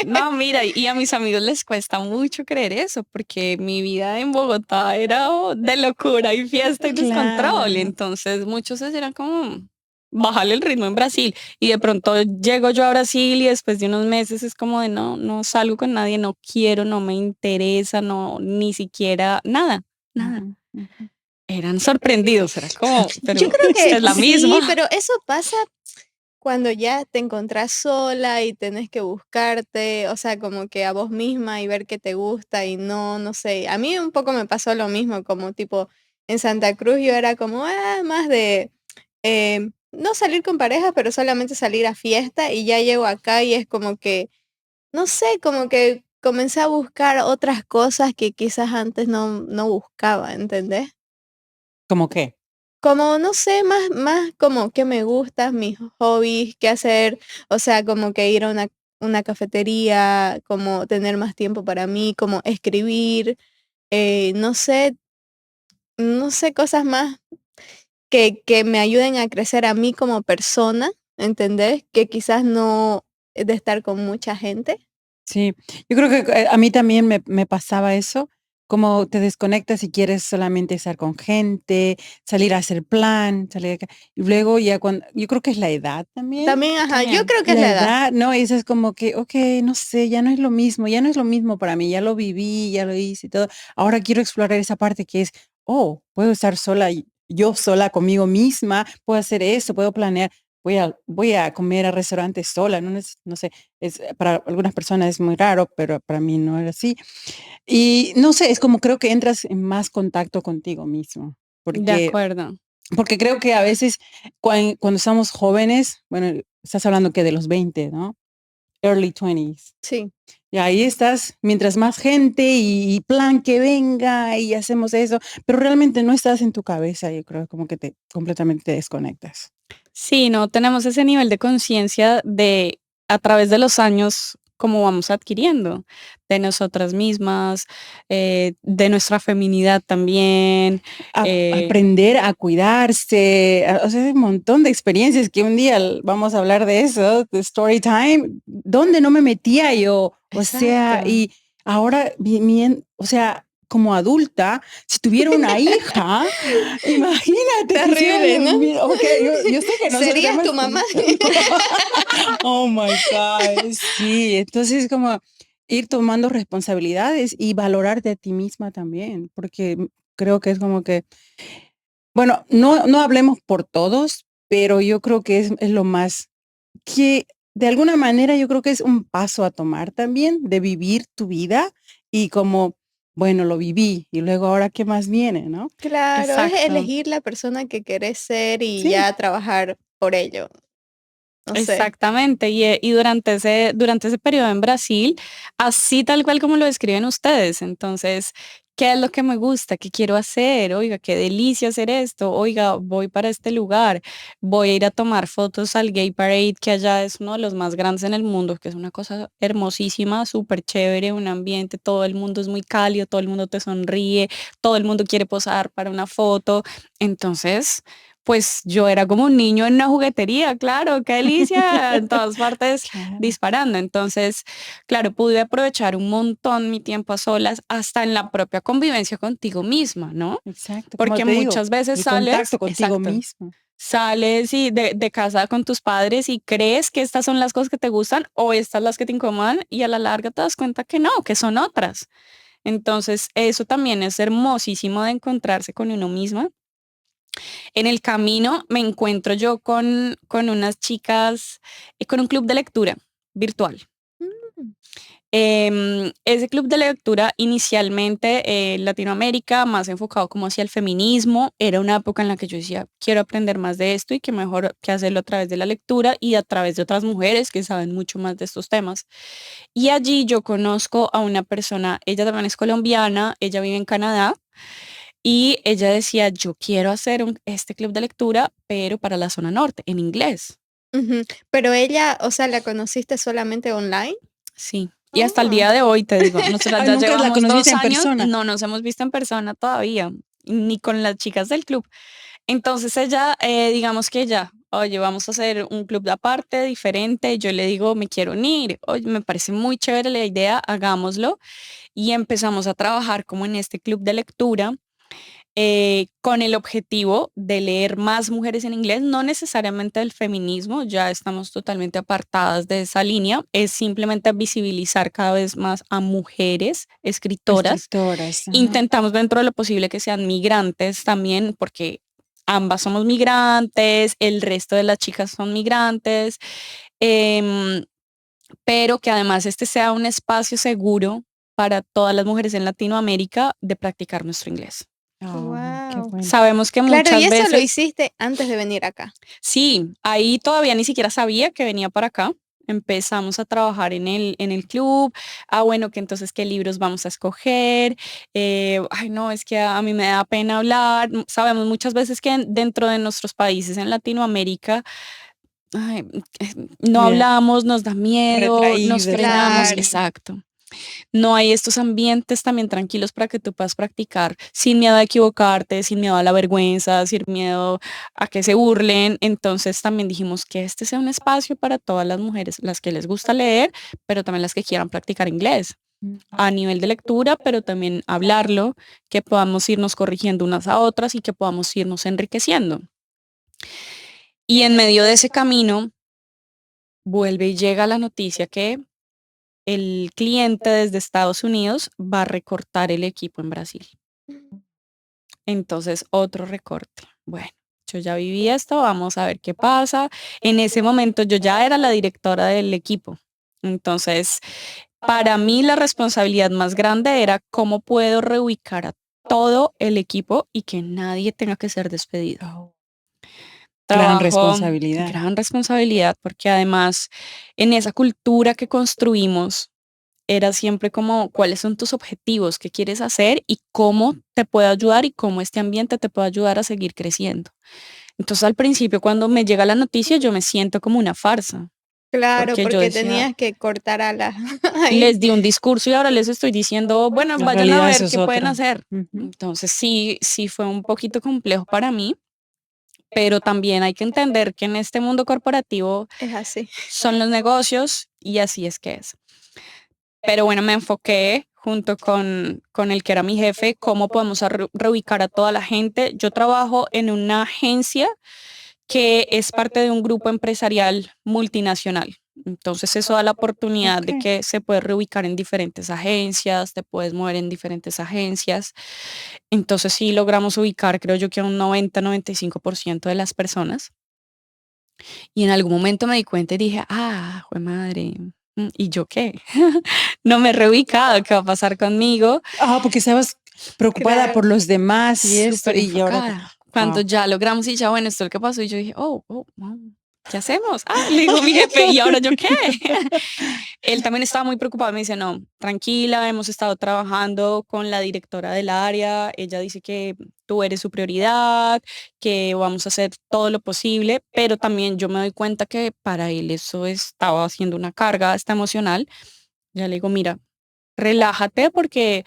S1: No, mira, y a mis amigos les cuesta mucho creer eso, porque mi vida en Bogotá era de locura y fiesta y descontrol.
S2: Claro.
S1: Entonces muchos eran como, bájale el ritmo en Brasil. Y de pronto llego yo a Brasil y después de unos meses es como de no, no salgo con nadie, no quiero, no me interesa, no, ni siquiera nada, nada.
S2: Ujú, ujú.
S1: Eran sorprendidos, era como,
S3: yo
S1: pero
S3: creo
S1: usted
S3: que
S1: es la
S3: sí,
S1: misma.
S3: pero eso pasa cuando ya te encontrás sola y tenés que buscarte, o sea, como que a vos misma y ver qué te gusta y no sé. A mí un poco me pasó lo mismo, como tipo en Santa Cruz yo era como más de no salir con pareja, pero solamente salir a fiesta y ya llego acá y es como que, no sé, como que comencé a buscar otras cosas que quizás antes no buscaba, ¿entendés?
S2: ¿Cómo qué?
S3: Como, no sé, más como qué me gusta, mis hobbies, qué hacer, o sea, como que ir a una cafetería, como tener más tiempo para mí, como escribir, no sé, no sé, cosas más que me ayuden a crecer a mí como persona, ¿entendés? Que quizás no de estar con mucha gente.
S2: Sí, yo creo que a mí también me pasaba eso, como te desconectas y quieres solamente estar con gente, salir a hacer plan, salir acá. Y luego ya cuando, yo creo que es la edad también.
S3: También, ajá, yo
S1: También.
S3: creo que es
S2: La
S3: la edad.
S2: edad, ¿no? Y eso es como que, okey, no sé, ya no es lo mismo, ya no es lo mismo para mí, ya lo viví, ya lo hice y todo. Ahora quiero explorar esa parte que es, oh, puedo estar sola, y yo sola conmigo misma, puedo hacer eso, puedo planear, voy a comer a restaurantes sola, no sé, para algunas personas es muy raro, pero para mí no era así. Y no sé, es como creo que entras en más contacto contigo mismo,
S1: De
S2: porque
S1: acuerdo.
S2: creo que a veces cuando estamos jóvenes, bueno, estás hablando que de los 20, ¿no? Early 20s.
S3: Sí.
S2: Y ahí estás, mientras más gente y plan que venga y hacemos eso, pero realmente no estás en tu cabeza, yo creo, como que te completamente te desconectas.
S1: Sí, no tenemos ese nivel de conciencia de a través de los años cómo vamos adquiriendo de nosotras mismas, de nuestra feminidad también. eh,
S2: Aprender a cuidarse, o sea, hay un montón de experiencias que un día vamos a hablar de eso, de story time, ¿dónde no me metía yo? O sea,
S3: Exacto.
S2: y ahora bien, o sea, como adulta, si tuviera una hija, imagínate, quisiera
S3: Terrible, ¿no?
S2: okey, yo sé que no soy
S3: ¿Serías tu mamá?
S2: Oh my God, sí, entonces como ir tomando responsabilidades y valorarte a ti misma también, porque creo que es como que, bueno, no hablemos por todos, pero yo creo que es lo más que de alguna manera yo creo que es un paso a tomar también, de vivir tu vida y como, bueno, lo viví y luego ahora qué más viene, ¿no?
S3: Claro, es
S1: exacto.
S3: elegir la persona que querés ser y
S2: Sí,
S3: ya trabajar por ello. No sé.
S1: Exactamente, y durante ese periodo en Brasil, así tal cual como lo describen ustedes. Entonces, ¿qué es lo que me gusta? ¿Qué quiero hacer? Oiga, qué delicia hacer esto. Oiga, voy para este lugar, voy a ir a tomar fotos al Gay Parade, que allá es uno de los más grandes en el mundo, que es una cosa hermosísima, súper chévere, un ambiente, todo el mundo es muy cálido, todo el mundo te sonríe, todo el mundo quiere posar para una foto. Entonces, pues yo era como un niño en una juguetería, claro, qué delicia, en todas partes
S2: claro.
S1: disparando. Entonces, claro, pude aprovechar un montón mi tiempo a solas, hasta en la propia convivencia contigo misma, ¿no?
S2: Exacto, como
S1: Porque
S2: te digo,
S1: muchas veces
S2: el contacto
S1: sales,
S2: contigo
S1: exacto,
S2: mismo.
S1: sales y de casa con tus padres y crees que estas son las cosas que te gustan o estas las que te incomodan y a la larga te das cuenta que no, que son otras. Entonces, eso también es hermosísimo de encontrarse con uno misma. En el camino me encuentro yo con unas chicas, con un club de lectura virtual.
S3: Mm,
S1: Ese club de lectura inicialmente en Latinoamérica, más enfocado como hacia el feminismo, era una época en la que yo decía, quiero aprender más de esto y qué mejor que hacerlo a través de la lectura y a través de otras mujeres que saben mucho más de estos temas. Y allí yo conozco a una persona, ella también es colombiana, ella vive en Canadá y ella decía, yo quiero hacer este club de lectura, pero para la zona norte, en inglés.
S3: ujú. Pero ella, o sea, ¿la conociste solamente online?
S1: Sí. Y hasta el
S3: Oh,
S1: día de hoy, te digo, nosotras
S2: Ay,
S1: ya
S2: ¿nunca la
S1: llevamos
S2: conociste
S1: 2
S2: en
S1: años,
S2: persona?
S1: no nos hemos visto en persona todavía, ni con las chicas del club. Entonces ella, digamos que ella, oye, vamos a hacer un club de aparte, diferente. Yo le digo, me quiero unir. Oye, me parece muy chévere la idea, hagámoslo. Y empezamos a trabajar como en este club de lectura con el objetivo de leer más mujeres en inglés, no necesariamente del feminismo, ya estamos totalmente apartadas de esa línea, es simplemente visibilizar cada vez más a mujeres escritoras.
S2: Escritoras, ajá.
S1: Intentamos dentro de lo posible que sean migrantes también, porque ambas somos migrantes, el resto de las chicas son migrantes, pero que además este sea un espacio seguro para todas las mujeres en Latinoamérica de practicar nuestro inglés.
S2: Oh, qué
S3: Wow.
S2: bueno.
S1: Sabemos que
S3: Claro, y
S1: muchas
S3: eso lo
S1: veces,
S3: hiciste antes de venir acá.
S1: sí, ahí todavía ni siquiera sabía que venía para acá. Empezamos a trabajar en el club. Bueno, que entonces qué libros vamos a escoger. Ay, no, es que a mí me da pena hablar. Sabemos muchas veces que dentro de nuestros países en Latinoamérica, ay, no
S2: Yeah,
S1: hablamos, nos da miedo, nos
S2: retraídas,
S1: frenamos.
S3: Claro.
S1: Exacto. No hay estos ambientes también tranquilos para que tú puedas practicar sin miedo a equivocarte, sin miedo a la vergüenza, sin miedo a que se burlen. Entonces también dijimos que este sea un espacio para todas las mujeres, las que les gusta leer, pero también las que quieran practicar inglés a nivel de lectura, pero también hablarlo, que podamos irnos corrigiendo unas a otras y que podamos irnos enriqueciendo. Y en medio de ese camino vuelve y llega la noticia que el cliente desde Estados Unidos va a recortar el equipo en Brasil. Entonces, otro recorte. Bueno, yo ya viví esto, vamos a ver qué pasa. En ese momento yo ya era la directora del equipo. Entonces, para mí la responsabilidad más grande era cómo puedo reubicar a todo el equipo y que nadie tenga que ser despedido.
S2: Oh, gran
S1: Trabajo,
S2: responsabilidad.
S1: gran responsabilidad, porque además en esa cultura que construimos, era siempre como cuáles son tus objetivos, qué quieres hacer y cómo te puede ayudar y cómo este ambiente te puede ayudar a seguir creciendo. Entonces al principio cuando me llega la noticia yo me siento como una farsa,
S3: Claro,
S1: porque yo
S3: porque
S1: decía,
S3: tenías que cortar alas ahí.
S1: les di un discurso y ahora les estoy diciendo, bueno,
S2: La
S1: vayan a
S2: realidad
S1: ver
S2: eso es
S1: qué pueden
S2: otra.
S1: hacer.
S2: Ujú.
S1: Entonces sí, sí fue un poquito complejo para mí, pero también hay que entender que en este mundo corporativo
S3: Es así.
S1: son los negocios y así es que es. Pero bueno, me enfoqué junto con el que era mi jefe, cómo podemos reubicar a toda la gente. Yo trabajo en una agencia que es parte de un grupo empresarial multinacional. Entonces eso da la oportunidad de
S2: Ok.
S1: que se puede reubicar en diferentes agencias, te puedes mover en diferentes agencias. Entonces sí logramos ubicar, creo yo que a un 90-95% de las personas. Y en algún momento me di cuenta y dije, jue madre, ¿y yo qué? No me he reubicado, ¿qué va a pasar conmigo?
S2: Porque estabas preocupada por
S3: Claro.
S2: los demás y esto,
S1: Súper
S2: y ahora,
S1: enfocada. Cuando
S2: wow.
S1: ya logramos y ya, bueno, esto es lo que pasó, y yo dije, ¿qué hacemos? Le digo a mi jefe, ¿y ahora yo qué? Él también estaba muy preocupado, me dice, no, tranquila, hemos estado trabajando con la directora del área, ella dice que tú eres su prioridad, que vamos a hacer todo lo posible, pero también yo me doy cuenta que para él eso estaba haciendo una carga hasta emocional. Ya le digo, mira, relájate porque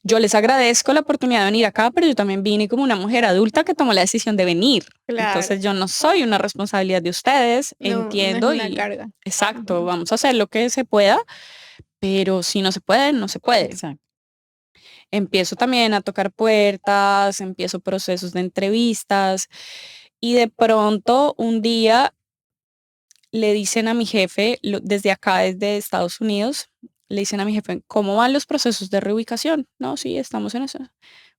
S1: yo les agradezco la oportunidad de venir acá, pero yo también vine como una mujer adulta que tomó la decisión de venir.
S3: Claro.
S1: Entonces yo no soy una responsabilidad de ustedes,
S3: No, no es
S1: entiendo
S3: una
S1: y
S3: carga.
S1: exacto,
S3: Ujú.
S1: vamos a hacer lo que se pueda, pero si no se puede, no se puede.
S2: Exacto.
S1: Empiezo también a tocar puertas, empiezo procesos de entrevistas y de pronto un día le dicen a mi jefe, desde acá, desde Estados Unidos, le dicen a mi jefe, ¿cómo van los procesos de reubicación? No, sí, estamos en eso.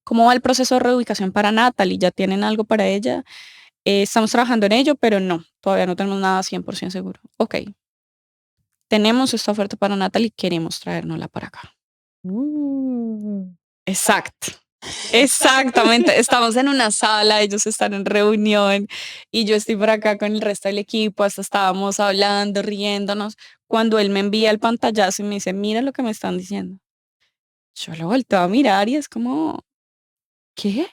S1: ¿Cómo va el proceso de reubicación para Natalie? ¿Ya tienen algo para ella? Estamos trabajando en ello, pero no, todavía no tenemos nada 100% seguro. Ok, tenemos esta oferta para Natalie, queremos traérnosla para acá.
S2: Uh.
S1: Exacto. Exactamente, estamos en una sala, ellos están en reunión y yo estoy por acá con el resto del equipo, hasta estábamos hablando, riéndonos, cuando él me envía el pantallazo y me dice, mira lo que me están diciendo. Yo lo volteo a mirar y es como, ¿qué?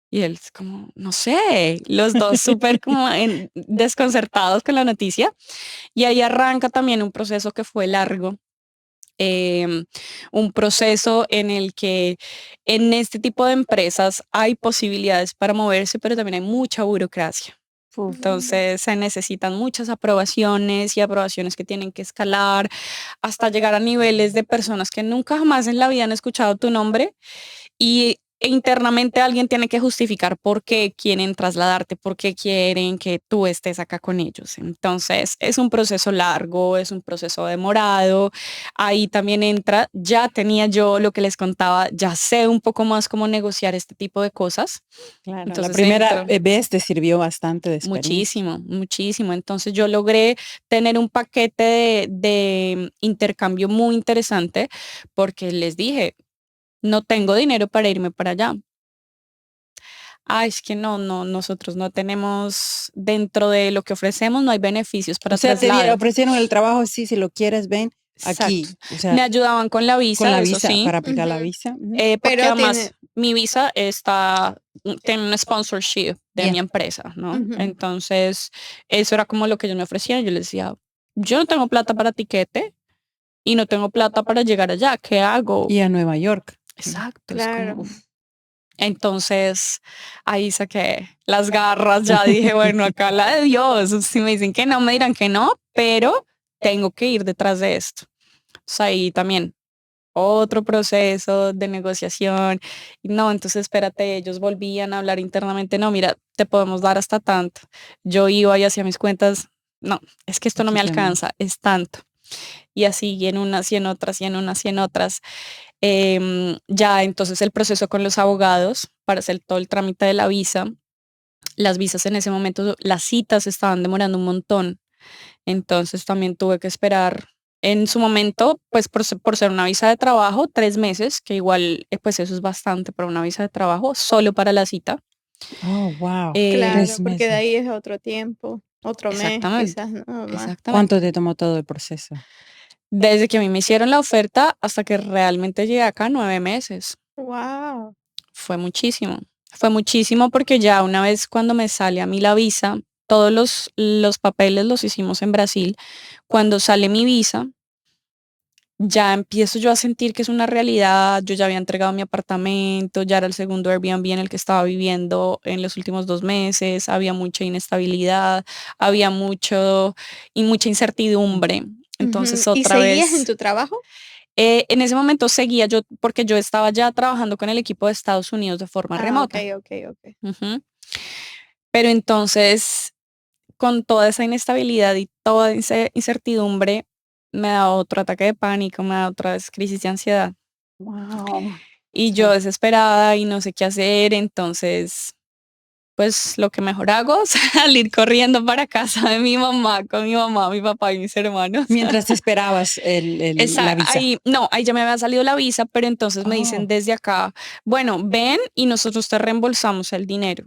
S1: Y él es como, no sé, los dos súper como desconcertados con la noticia. Y ahí arranca también un proceso que fue largo, em, un proceso en el que en este tipo de empresas hay posibilidades para moverse, pero también hay mucha burocracia.
S2: Uf,
S1: Entonces se necesitan muchas aprobaciones y aprobaciones que tienen que escalar hasta llegar a niveles de personas que nunca jamás en la vida han escuchado tu nombre y internamente alguien tiene que justificar por qué quieren trasladarte, por qué quieren que tú estés acá con ellos. Entonces, es un proceso largo, es un proceso demorado. Ahí también entra, ya tenía yo lo que les contaba, ya sé un poco más cómo negociar este tipo de cosas.
S2: Claro, la
S1: Entonces
S2: primera
S1: entro.
S2: vez te sirvió bastante de experiencia.
S1: Muchísimo, muchísimo. Entonces yo logré tener un paquete de intercambio muy interesante porque les dije, no tengo dinero para irme para allá. Ah, es que no, nosotros no tenemos, dentro de lo que ofrecemos, no hay beneficios
S2: O
S1: para
S2: sea, te
S1: traslado.
S2: ofrecieron el trabajo, sí, si lo quieres, ven
S1: Exacto.
S2: aquí. O
S1: Me
S2: sea,
S1: ayudaban con la
S2: con
S1: visa,
S2: la
S1: eso
S2: visa,
S1: sí,
S2: para aplicar la
S3: Ujú.
S2: visa.
S1: porque
S3: Pero tiene,
S1: además mi visa tiene un sponsorship de
S2: Ya.
S1: mi empresa, ¿no?
S3: ujú,
S1: Entonces, eso era como lo que yo me ofrecía. Yo les decía, yo no tengo plata para tiquete y no tengo plata para llegar allá. ¿Qué hago?
S2: Y a Nueva York.
S1: Exacto, es como,
S3: claro.
S1: uf. Entonces, ahí saqué las garras, ya dije, bueno, acá la de Dios, si me dicen que no, me dirán que no, pero tengo que ir detrás de esto. O sea, ahí también otro proceso de negociación. Y no, entonces espérate, ellos volvían a hablar internamente, no, mira, te podemos dar hasta tanto. Yo iba y hacía mis cuentas, no, es que esto no
S2: Aquí
S1: me
S2: también.
S1: alcanza, es tanto. Y así, y en unas y en otras y en unas y en otras. Ya entonces el proceso con los abogados para hacer todo el trámite de la visa. Las visas en ese momento, las citas estaban demorando un montón. Entonces también tuve que esperar en su momento, pues por ser una visa de trabajo, 3 meses, que igual, pues eso es bastante para una visa de trabajo, solo para la cita.
S2: Oh, wow.
S1: Em,
S3: Claro,
S2: Tres
S3: porque de ahí
S2: meses.
S3: es otro tiempo, otro mes
S1: exactamente,
S3: quizás, no más.
S2: ¿Cuánto
S1: exactamente.
S2: te tomó todo el proceso?
S1: Desde que a mí me hicieron la oferta hasta que realmente llegué acá, 9 meses.
S3: Wow.
S1: Fue muchísimo. Fue muchísimo porque ya una vez cuando me sale a mí la visa, todos los papeles los hicimos en Brasil. Cuando sale mi visa, ya empiezo yo a sentir que es una realidad. Yo ya había entregado mi apartamento, ya era el segundo Airbnb en el que estaba viviendo en los últimos 2 meses, había mucha inestabilidad, había mucho y mucha incertidumbre.
S3: Ujú.
S1: Entonces
S3: ¿Y
S1: otra
S3: seguías en
S1: vez,
S3: tu trabajo?
S1: en ese momento seguía yo, porque yo estaba ya trabajando con el equipo de Estados Unidos de forma
S3: Ah, ok,
S1: remota.
S3: ok, ok.
S1: Ujú. Pero entonces, con toda esa inestabilidad y toda esa incertidumbre, me da otro ataque de pánico, me da otra vez crisis de ansiedad.
S2: Wow.
S1: Y yo desesperada y no sé qué hacer, entonces, pues lo que mejor hago es salir corriendo para casa de mi mamá, con mi mamá, mi papá y mis hermanos.
S2: Mientras esperabas la visa.
S1: Ahí, no, ahí ya me había salido la visa, pero entonces me dicen
S2: Oh,
S1: desde acá, bueno, ven y nosotros te reembolsamos el dinero.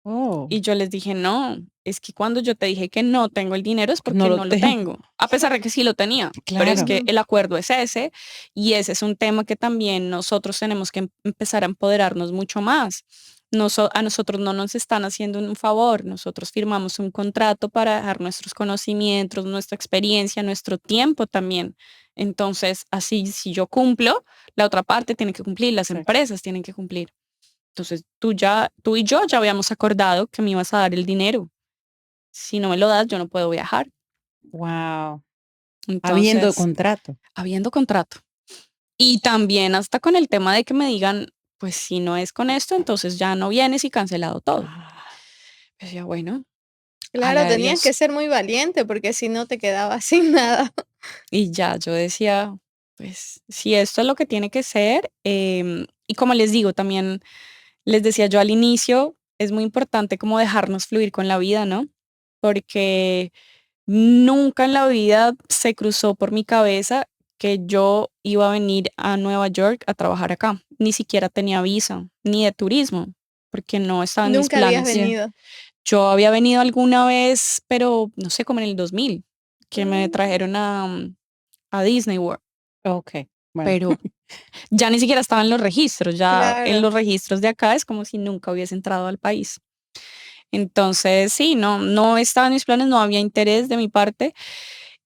S2: oh,
S1: Y yo les dije, no, es que cuando yo te dije que no tengo el dinero es
S2: no
S1: porque
S2: lo
S1: no lo
S2: tengo.
S1: tengo, a pesar de que sí lo tenía, pero es
S2: Claro.
S1: que
S3: Ujú.
S1: el acuerdo es ese y ese es un tema que también nosotros tenemos que empezar a empoderarnos mucho más. A nosotros no nos están haciendo un favor, nosotros firmamos un contrato para dejar nuestros conocimientos, nuestra experiencia, nuestro tiempo también. Entonces, así, si yo cumplo, la otra parte tiene que cumplir, las
S2: Exacto.
S1: empresas tienen que cumplir. Entonces, tú y yo ya habíamos acordado que me ibas a dar el dinero. Si no me lo das, yo no puedo viajar.
S2: Wow. Habiendo
S1: Entonces,
S2: contrato.
S1: habiendo contrato. Y también hasta con el tema de que me digan, pues si no es con esto, entonces ya no vienes y cancelado todo.
S2: Ah,
S1: Pues ya, bueno, a
S3: Claro,
S1: la de
S3: tenías que
S1: Dios.
S3: ser muy valiente porque si no te quedabas sin nada.
S1: Y ya yo decía, pues si esto es lo que tiene que ser, y como les digo, también les decía yo al inicio, es muy importante como dejarnos fluir con la vida, ¿no? Porque nunca en la vida se cruzó por mi cabeza que yo iba a venir a Nueva York a trabajar acá. Ni siquiera tenía visa, ni de turismo, porque no estaba en mis
S3: Nunca habías
S1: planes.
S2: ya.
S3: venido.
S1: Yo había venido alguna vez, pero no sé, como en el 2000, que me
S3: Mm,
S1: trajeron a Disney World,
S2: Ok. Bueno.
S1: pero ya ni siquiera estaba en los registros, ya en
S3: claro.
S1: los registros de acá es como si nunca hubiese entrado al país. Entonces, sí, no estaba en mis planes, no había interés de mi parte.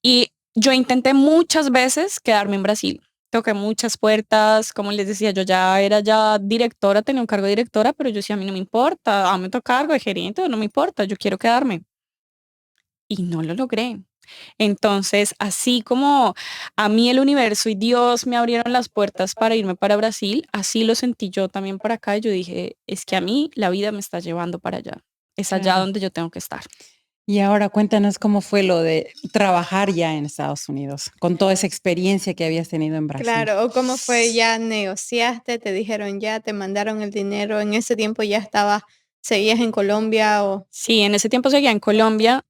S1: Y yo intenté muchas veces quedarme en Brasil. Toqué muchas puertas, como les decía, yo ya era ya directora, tenía un cargo de directora, pero yo decía, a mí no me importa, dame otro cargo de gerente, no me importa, yo quiero quedarme. Y no lo logré. Entonces, así como a mí el universo y Dios me abrieron las puertas para irme para Brasil, así lo sentí yo también para acá. Y yo dije, es que a mí la vida me está llevando para allá. Es allá
S2: Claro.
S1: donde yo tengo que estar.
S2: Y ahora cuéntanos cómo fue lo de trabajar ya en Estados Unidos, con toda esa experiencia que habías tenido en Brasil.
S3: Claro, o cómo fue, ya negociaste, te dijeron ya, te mandaron el dinero, en ese tiempo ya seguías en Colombia o...
S1: Sí, en ese tiempo seguía en Colombia.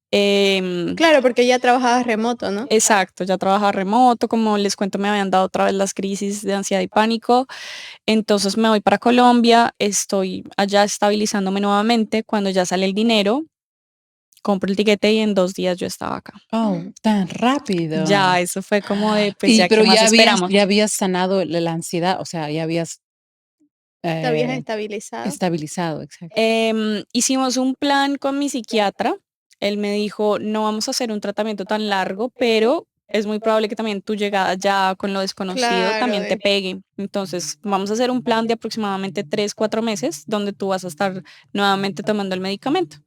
S3: Claro, porque ya trabajabas remoto, ¿no?
S1: Exacto, ya trabajaba remoto, como les cuento, me habían dado otra vez las crisis de ansiedad y pánico. Entonces me voy para Colombia, estoy allá estabilizándome nuevamente. Cuando ya sale el dinero, compro el tiquete y en 2 días yo estaba acá.
S2: Oh, tan rápido.
S1: Ya, eso fue como de, pues
S2: Y
S1: ya, ¿qué
S2: pero
S1: más esperamos?
S2: ya habías sanado la ansiedad, o sea, ya habías
S3: Te habías
S2: eh,
S3: estabilizado.
S2: estabilizado, exacto.
S1: Hicimos un plan con mi psiquiatra. Él me dijo, no vamos a hacer un tratamiento tan largo, pero es muy probable que también tu llegada ya con lo desconocido
S3: Claro,
S1: también te pegue. Entonces, vamos a hacer un plan de aproximadamente 3, 4 meses donde tú vas a estar nuevamente tomando el medicamento.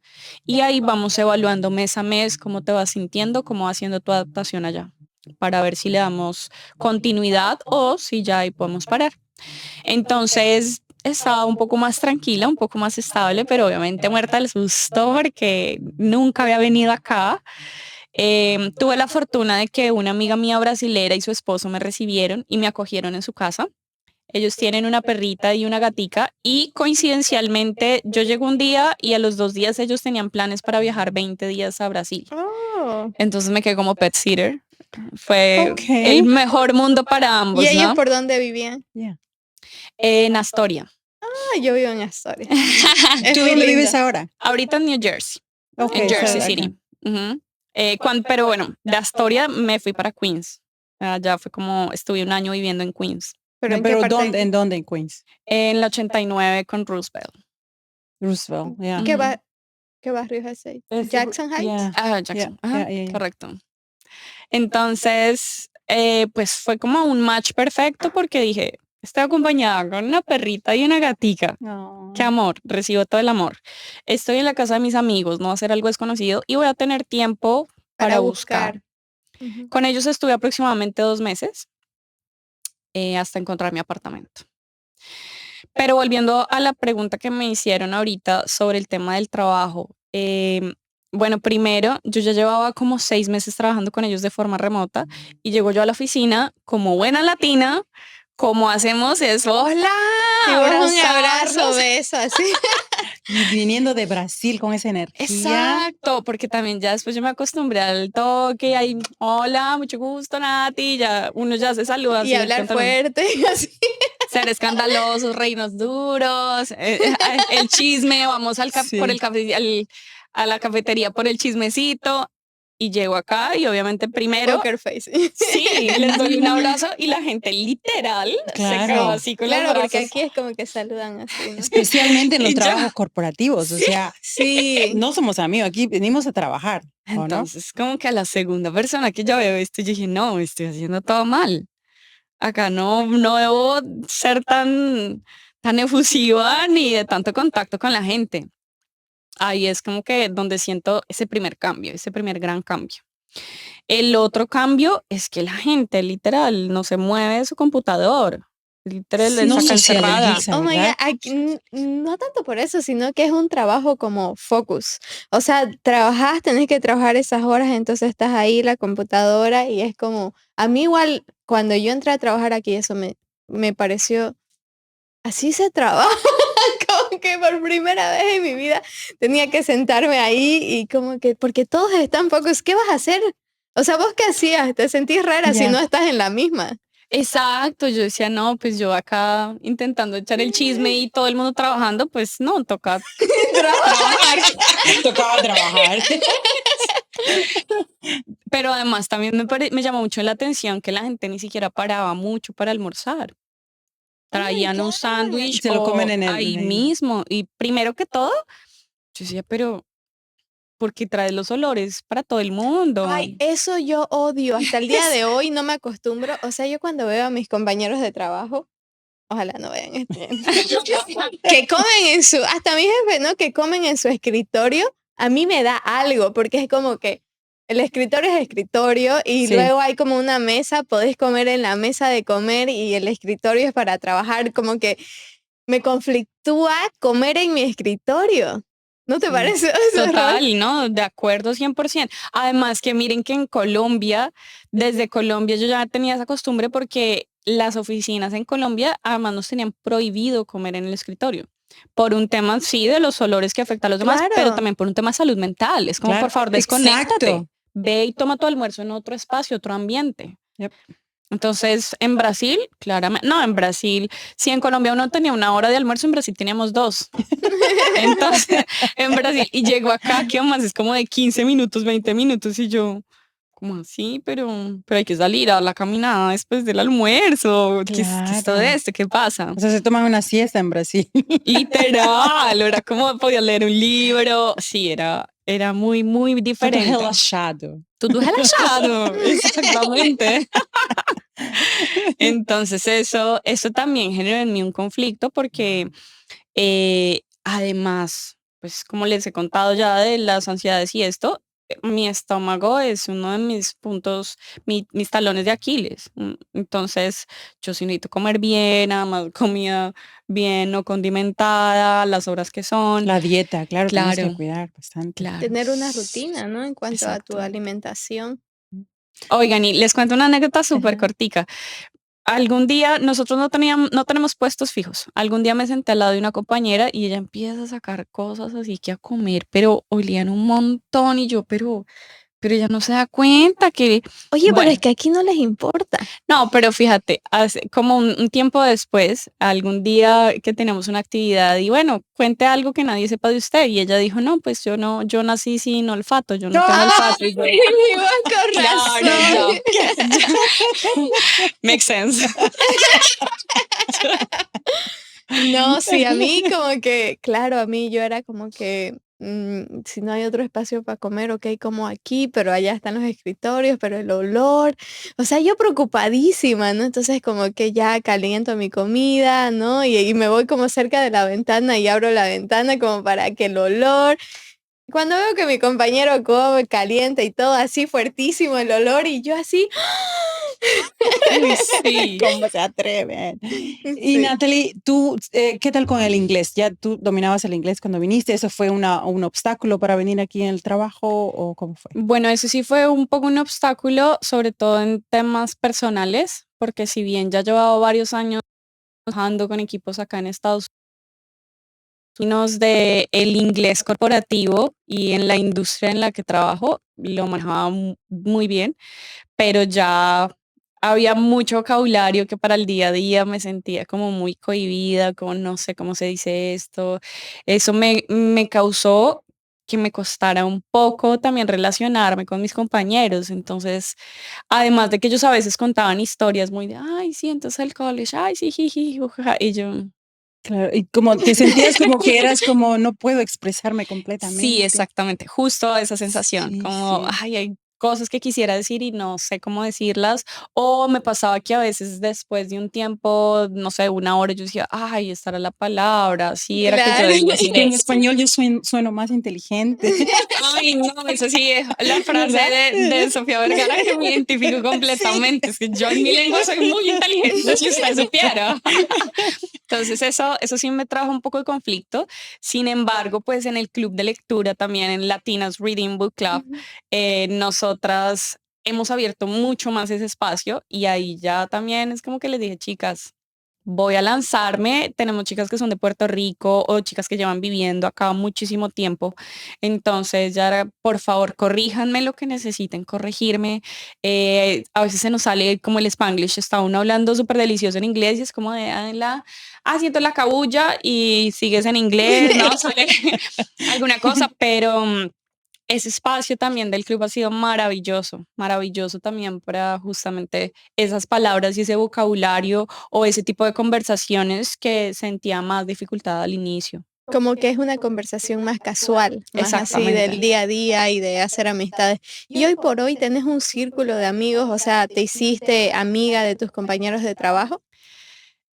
S1: Y ahí vamos evaluando mes a mes cómo te vas sintiendo, cómo va siendo tu adaptación allá, para ver si le damos continuidad o si ya ahí podemos parar. Entonces estaba un poco más tranquila, un poco más estable, pero obviamente muerta del susto porque nunca había venido acá. Tuve la fortuna de que una amiga mía brasilera y su esposo me recibieron y me acogieron en su casa. Ellos tienen una perrita y una gatica y coincidencialmente yo llego un día y a los 2 días ellos tenían planes para viajar 20 días a Brasil.
S3: Oh.
S1: Entonces me quedé como pet sitter. Fue
S2: Ok.
S1: el mejor mundo para
S3: ¿Y
S1: ambos,
S3: ellos
S1: ¿no?
S3: por dónde vivían?
S2: Yeah.
S1: En Astoria.
S3: Ah, yo vivo en Astoria.
S2: ¿Tú
S3: muy
S2: dónde
S3: lindo.
S2: vives ahora?
S1: Ahorita en New Jersey,
S2: Ok,
S1: en Jersey
S2: acá.
S1: City. Ujú. Pero bueno, de Astoria me fui para Queens. Ya fue como, estuve un año viviendo en Queens.
S3: ¿Pero
S2: No,
S3: en qué
S2: pero
S3: parte?
S2: ¿dónde, en dónde en Queens?
S1: En la 89 con Roosevelt.
S2: Roosevelt, yeah.
S3: ¿Qué,
S1: Ujú.
S3: qué barrio es ese?
S2: Es-
S3: ¿Jackson Heights?
S2: Yeah,
S1: Ah, Jackson.
S2: yeah,
S1: Ajá,
S2: yeah, yeah.
S1: correcto. Entonces, pues fue como un match perfecto porque dije, estoy acompañada con una perrita y una gatica.
S2: No.
S1: Qué amor, recibo todo el amor. Estoy en la casa de mis amigos, no va a ser algo desconocido y voy a tener tiempo para buscar.
S3: Ujú.
S1: Con ellos estuve aproximadamente 2 meses hasta encontrar mi apartamento. Pero volviendo a la pregunta que me hicieron ahorita sobre el tema del trabajo, bueno, primero yo ya llevaba como 6 meses trabajando con ellos de forma remota y llego yo a la oficina como buena latina, como hacemos es, hola,
S3: Y vos un abrazo,
S1: abrazarnos.
S3: beso, así.
S2: Y viniendo de Brasil con esa energía.
S1: Exacto, porque también ya después yo me acostumbré al toque, ahí, hola, mucho gusto, Nati, ya uno ya se saluda
S3: Y
S1: así,
S3: hablar fuerte, así.
S1: ser escandalosos, reinos duros, el chisme, vamos por
S2: Sí.
S1: el café, a la cafetería por el chismecito y llego acá y obviamente primero,
S3: Poker face.
S1: sí, les doy un abrazo y la gente literal se quedó
S2: Claro.
S1: así con los
S3: Claro, porque
S1: brazos.
S3: aquí es como que saludan así, ¿no?
S2: Especialmente en los
S1: Y ya.
S2: trabajos corporativos, o sea,
S3: Sí.
S2: no somos amigos, aquí venimos a trabajar, ¿o no?
S1: Entonces, como que a la segunda persona que yo veo esto, yo dije, no, estoy haciendo todo mal. Acá no debo ser tan efusiva ni de tanto contacto con la gente. Ahí es como que donde siento ese primer cambio, ese primer gran cambio. El otro cambio es que la gente literal no se mueve de su computador. Literal,
S2: No
S1: está acá encerrada.
S2: socializa,
S3: Oh my God,
S2: ¿verdad?
S3: no tanto por eso, sino que es un trabajo como focus. O sea, trabajas, tenés que trabajar esas horas, entonces estás ahí la computadora y es como, a mí igual, cuando yo entré a trabajar aquí, eso me pareció, así se trabaja, como que por primera vez en mi vida tenía que sentarme ahí y como que, porque todos están focus, ¿qué vas a hacer? O sea, ¿vos qué hacías? ¿Te sentís rara si
S2: Ya.
S3: no estás en la misma?
S1: Exacto, yo decía, no, pues yo acá intentando echar el chisme y todo el mundo trabajando, pues no, toca trabajar.
S2: Tocaba trabajar.
S1: Pero además también me llamó mucho la atención que la gente ni siquiera paraba mucho para almorzar.
S3: Oh my
S1: Traían un
S3: God.
S1: sándwich
S2: Se lo comen
S1: o
S2: en
S1: ahí mismo. Y primero que todo, yo decía, pero ¿por qué traes los olores para todo el mundo?
S3: Ay, eso yo odio. Hasta el día de hoy no me acostumbro. O sea, yo cuando veo a mis compañeros de trabajo, ojalá no vean que comen hasta mi jefe, ¿no? Que comen en su escritorio, a mí me da algo, porque es como que El escritorio es escritorio y
S2: Sí.
S3: luego hay como una mesa, podés comer en la mesa de comer y el escritorio es para trabajar, como que me conflictúa comer en mi escritorio. ¿No te
S2: Sí.
S3: parece? O sea,
S1: Total, ¿no? De acuerdo 100%. Además que miren que en Colombia, desde Colombia yo ya tenía esa costumbre porque las oficinas en Colombia además nos tenían prohibido comer en el escritorio. Por un tema, sí, de los olores que afectan a los demás, pero
S3: claro,
S1: también por un tema de salud mental. Es como,
S2: Claro,
S1: por favor, desconéctate.
S2: exacto.
S1: Ve y toma tu almuerzo en otro espacio, otro ambiente.
S2: Yep.
S1: Entonces, en Brasil, claramente, no, en Brasil, si en Colombia uno tenía una hora de almuerzo, en Brasil teníamos dos. Entonces, en Brasil, y llego acá, ¿qué más? Es como de 15 minutos, 20 minutos, y yo, como así? Pero hay que salir a la caminada después del almuerzo. ¿Qué es todo
S2: Claro.
S1: esto? ¿Qué pasa?
S2: O sea, se toman una siesta en Brasil.
S1: Literal, era como podía leer un libro. Sí, era muy, muy
S2: Tudo
S1: diferente.
S2: relaxado.
S1: Tudo relaxado, exactamente. Entonces eso también generó en mí un conflicto porque además, pues como les he contado ya de las ansiedades y esto, mi estómago es uno de mis puntos, mis talones de Aquiles. Entonces, yo sí necesito comer bien, además comida bien, no condimentada, las horas que son.
S2: La dieta, claro, tenemos que
S1: Claro,
S2: cuidar bastante.
S1: claro.
S3: tener una rutina, ¿no? En cuanto a tu
S1: Exacto.
S3: alimentación.
S1: Oigan, y les cuento una anécdota súper
S2: Ajá.
S1: cortica. Algún día nosotros no tenemos puestos fijos. Algún día me senté al lado de una compañera y ella empieza a sacar cosas así que a comer, pero olían un montón y yo, pero ella no se da cuenta que,
S3: Oye, pero es
S1: bueno,
S3: que aquí no les importa.
S1: no, pero fíjate, como un tiempo después, algún día que tenemos una actividad y bueno, cuente algo que nadie sepa de usted y ella dijo, no, pues yo nací sin olfato, yo no tengo
S3: ¡Ah!
S1: olfato. Y yo,
S3: Igual con
S1: claro,
S3: razón.
S1: makes sense.
S3: No, sí, a mí como que, claro, a mí yo era como que si no hay otro espacio para comer, ok, como aquí, pero allá están los escritorios, pero el olor, o sea, yo preocupadísima, ¿no? Entonces como que ya caliento mi comida, ¿no? Y me voy como cerca de la ventana y abro la ventana como para que el olor, cuando veo que mi compañero come, caliente y todo así fuertísimo el olor y yo así,
S1: Uy, sí.
S2: ¿Cómo se atreven? Y
S3: sí.
S2: Natalie, tú, ¿qué tal con el inglés? ¿Ya tú dominabas el inglés cuando viniste? ¿Eso fue un obstáculo para venir aquí en el trabajo o cómo fue?
S1: Bueno, eso sí fue un poco un obstáculo, sobre todo en temas personales, porque si bien ya llevaba varios años trabajando con equipos acá en Estados Unidos de el inglés corporativo y en la industria en la que trabajo, lo manejaba muy bien, pero ya había mucho vocabulario que para el día a día me sentía como muy cohibida, como no sé cómo se dice esto. Eso me causó que me costara un poco también relacionarme con mis compañeros. Entonces, además de que ellos a veces contaban historias muy de, ay, sí, entonces el college, ay, sí, jiji, jujaja", y yo,
S2: Claro, y como te sentías como que eras como no puedo expresarme
S1: sí,
S2: completamente.
S1: exactamente, justo esa sensación,
S2: Sí,
S1: como,
S2: sí.
S1: ay, hay cosas que quisiera decir y no sé cómo decirlas, o me pasaba que a veces después de un tiempo, no sé, una hora, yo decía, ay, esta era la palabra, sí, era que yo
S3: Claro.
S1: debía
S2: Es
S1: decir
S2: que en
S1: esto.
S2: español yo sueno más inteligente,
S1: Ay, no, eso sí es la frase
S2: ¿verdad?
S1: de Sofía Vergara que me identifico
S2: Sí.
S1: completamente, es que yo en mi lengua soy muy inteligente, si usted supiera. Entonces eso sí me trajo un poco de conflicto. Sin embargo, pues en el club de lectura también en Latinas Reading Book Club,
S3: Ujú.
S1: nosotras hemos abierto mucho más ese espacio y ahí ya también es como que les dije, chicas, voy a lanzarme. Tenemos chicas que son de Puerto Rico o chicas que llevan viviendo acá muchísimo tiempo. Entonces, ya era, por favor, corríjanme lo que necesiten corregirme. A veces se nos sale como el Spanglish, está uno hablando súper delicioso en inglés y es como de, siento la cabulla y sigues en inglés, ¿no? Sale alguna cosa, pero ese espacio también del club ha sido maravilloso, maravilloso también para justamente esas palabras y ese vocabulario o ese tipo de conversaciones que sentía más dificultad al inicio.
S3: Como que es una conversación más casual, más así del
S1: Exactamente.
S3: día a día y de hacer amistades. Y hoy por hoy tenés un círculo de amigos, o sea, ¿te hiciste amiga de tus compañeros de trabajo?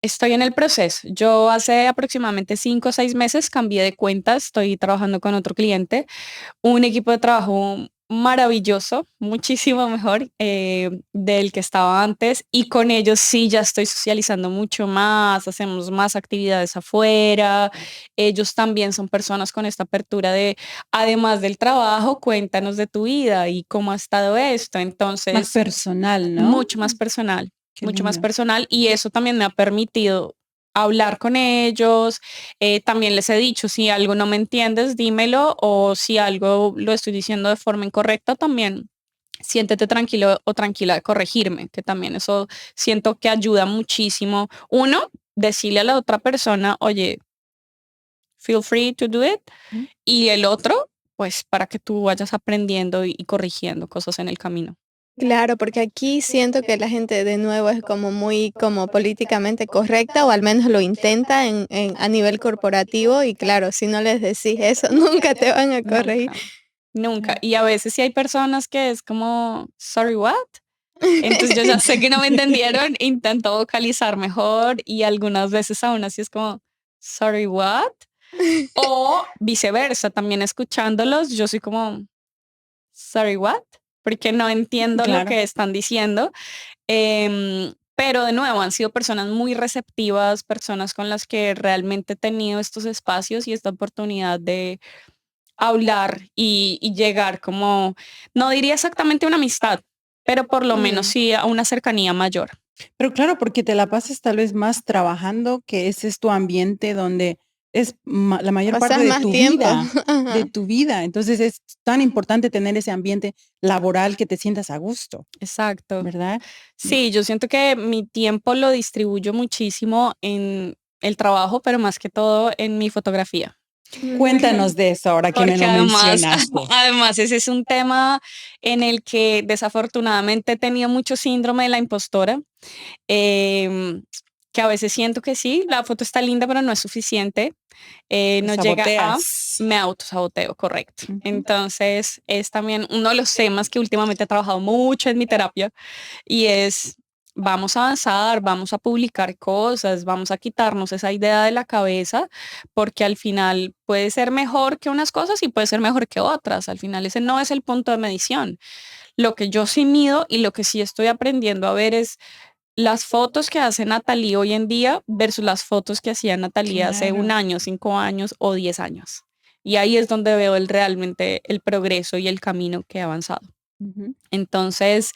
S1: Estoy en el proceso. Yo hace aproximadamente 5 o 6 meses cambié de cuenta, estoy trabajando con otro cliente, un equipo de trabajo maravilloso, muchísimo mejor del que estaba antes, y con ellos sí ya estoy socializando mucho más, hacemos más actividades afuera, ellos también son personas con esta apertura de, además del trabajo, cuéntanos de tu vida y cómo ha estado esto,
S2: Más
S1: entonces
S2: personal, ¿no?
S1: mucho más personal,
S2: Qué
S1: mucho más
S2: lindo.
S1: personal, y eso también me ha permitido hablar con ellos. También les he dicho, si algo no me entiendes, dímelo, o si algo lo estoy diciendo de forma incorrecta, también siéntete tranquilo o tranquila de corregirme, que también eso siento que ayuda muchísimo. Uno, decirle a la otra persona, oye, feel free to do it.
S2: Mm.
S1: Y el otro, pues para que tú vayas aprendiendo y corrigiendo cosas en el camino.
S3: Claro, porque aquí siento que la gente de nuevo es como muy como políticamente correcta o al menos lo intenta a nivel corporativo y claro, si no les decís eso, nunca te van a corregir.
S1: Nunca, nunca.
S2: Claro.
S1: Y a veces sí hay personas que es como, sorry, what? Entonces yo ya sé que no me entendieron, intento vocalizar mejor y algunas veces aún así es como, sorry, what? O viceversa, también escuchándolos, yo soy como, sorry, what? Porque no entiendo lo
S2: Claro.
S1: que están diciendo. Pero de nuevo, han sido personas muy receptivas, personas con las que realmente he tenido estos espacios y esta oportunidad de hablar y llegar como, no diría exactamente una amistad, pero por lo menos
S3: Mm,
S1: sí a una cercanía mayor.
S2: Pero claro, porque te la pasas tal vez más trabajando, que ese es tu ambiente donde es la mayor parte
S3: pasás más tiempo.
S2: de
S3: Ajá.
S2: tu vida. Entonces es tan importante tener ese ambiente laboral que te sientas a gusto,
S1: Exacto.
S2: ¿verdad? Mm.
S1: Sí, yo siento que mi tiempo lo distribuyo muchísimo en el trabajo, pero más que todo en mi fotografía.
S2: Cuéntanos de eso ahora que me
S1: Porque
S2: lo
S1: además,
S2: mencionaste.
S1: además ese es un tema en el que desafortunadamente he tenido mucho síndrome de la impostora, em, que a veces siento que sí, la foto está linda, pero no es suficiente,
S2: Te
S1: no llega a,
S2: saboteas.
S1: me autosaboteo, correcto.
S2: Ujú.
S1: Entonces es también uno de los temas que últimamente he trabajado mucho en mi terapia y es, vamos a avanzar, vamos a publicar cosas, vamos a quitarnos esa idea de la cabeza, porque al final puede ser mejor que unas cosas y puede ser mejor que otras. Al final ese no es el punto de medición. Lo que yo sí mido y lo que sí estoy aprendiendo a ver es las fotos que hace Natalie hoy en día versus las fotos que hacía Natalie hace un
S2: Claro.
S1: año, 5 años o 10 años. Y ahí es donde veo realmente el progreso y el camino que he avanzado.
S2: Ujú.
S1: Entonces,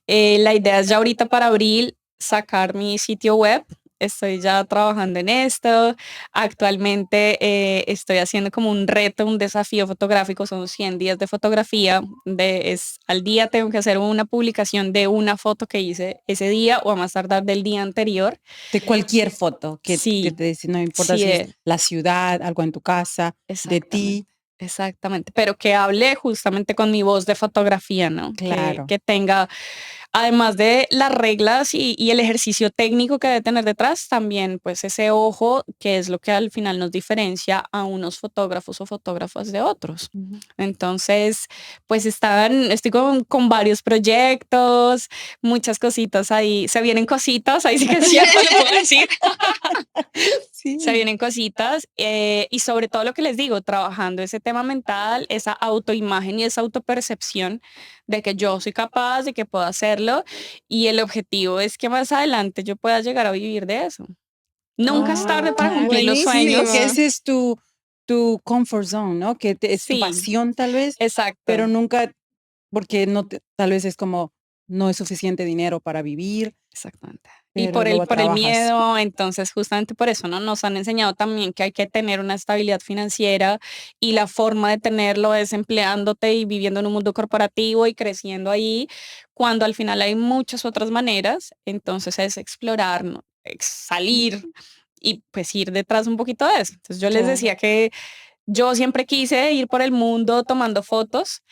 S1: la idea es ya ahorita para abril sacar mi sitio web. Estoy ya trabajando en esto. Actualmente estoy haciendo como un reto, un desafío fotográfico. Son 100 días de fotografía. Al día tengo que hacer una publicación de una foto que hice ese día o a más tardar del día anterior.
S2: De cualquier foto que
S1: Sí,
S2: te dice, no importa
S1: sí,
S2: si es la ciudad, algo en tu casa, de
S1: exactamente.
S2: ti.
S1: Exactamente, pero que hable justamente con mi voz de fotografía, ¿no?
S2: Claro.
S1: Que tenga, además de las reglas y el ejercicio técnico que debe tener detrás, también pues ese ojo que es lo que al final nos diferencia a unos fotógrafos o fotógrafas de otros.
S2: Ujú.
S1: Entonces, pues estoy con varios proyectos, muchas cositas ahí, se vienen cositas, ahí sí que es cierto, le puedo decir. Se
S2: Sí.
S1: vienen cositas y sobre todo lo que les digo, trabajando ese tema mental, esa autoimagen y esa autopercepción de que yo soy capaz, de que puedo hacerlo y el objetivo es que más adelante yo pueda llegar a vivir de eso. Nunca es tarde para
S2: Claro.
S1: cumplir los
S3: Buenísimo.
S2: Que
S1: sueños.
S2: ese es tu comfort zone, ¿no? Que es tu
S1: Sí,
S2: pasión tal vez,
S1: exacto.
S2: pero nunca, porque tal vez es como, no es suficiente dinero para vivir,
S1: Exactamente. Y
S2: pero luego
S1: por el
S2: trabajas.
S1: miedo, entonces justamente por eso, ¿no? Nos han enseñado también que hay que tener una estabilidad financiera y la forma de tenerlo es empleándote y viviendo en un mundo corporativo y creciendo ahí, cuando al final hay muchas otras maneras, entonces es explorar, ¿no? Salir y pues ir detrás un poquito de eso. Entonces yo les
S2: Claro.
S1: decía que yo siempre quise ir por el mundo tomando fotos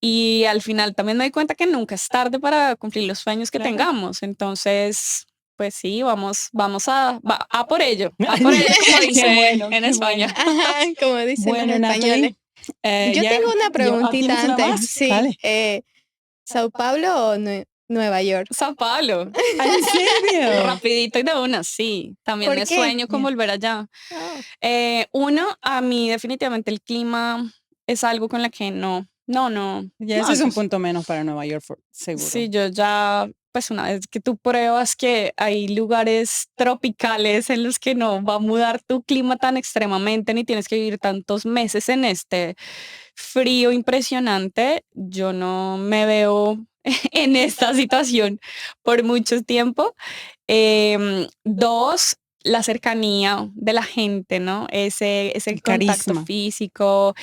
S1: y al final también me doy cuenta que nunca es tarde para cumplir los sueños que
S2: Claro.
S1: tengamos. Entonces, pues sí, a por ello, como
S2: Qué
S1: dicen
S2: bueno,
S1: en
S2: qué
S1: España.
S2: bueno.
S3: Ajá, como dicen los
S2: Bueno,
S3: españoles.
S2: Natalie,
S3: Yo
S2: ya,
S3: tengo una
S2: ¿tienes
S3: preguntita
S2: una
S3: antes.
S2: más?
S3: Sí,
S2: Dale.
S3: ¿Sao Paulo o Nueva York?
S1: Sao Paulo,
S2: Ah, ¿en serio?
S1: rapidito y de una, sí. También
S3: ¿Por
S1: me
S3: qué?
S1: sueño con
S2: Ya.
S1: volver allá.
S3: Oh,
S1: Uno, a mí definitivamente el clima es algo con la que no. No, no,
S2: Ya
S1: no,
S2: ese es un
S1: pues
S2: punto menos para Nueva York, seguro.
S1: sí, yo ya, pues una vez que tú pruebas que hay lugares tropicales en los que no va a mudar tu clima tan extremadamente, ni tienes que vivir tantos meses en este frío impresionante, yo no me veo en esta situación por mucho tiempo. Dos, la cercanía de la gente, ¿no? Ese
S2: El
S1: contacto
S2: carisma.
S1: físico,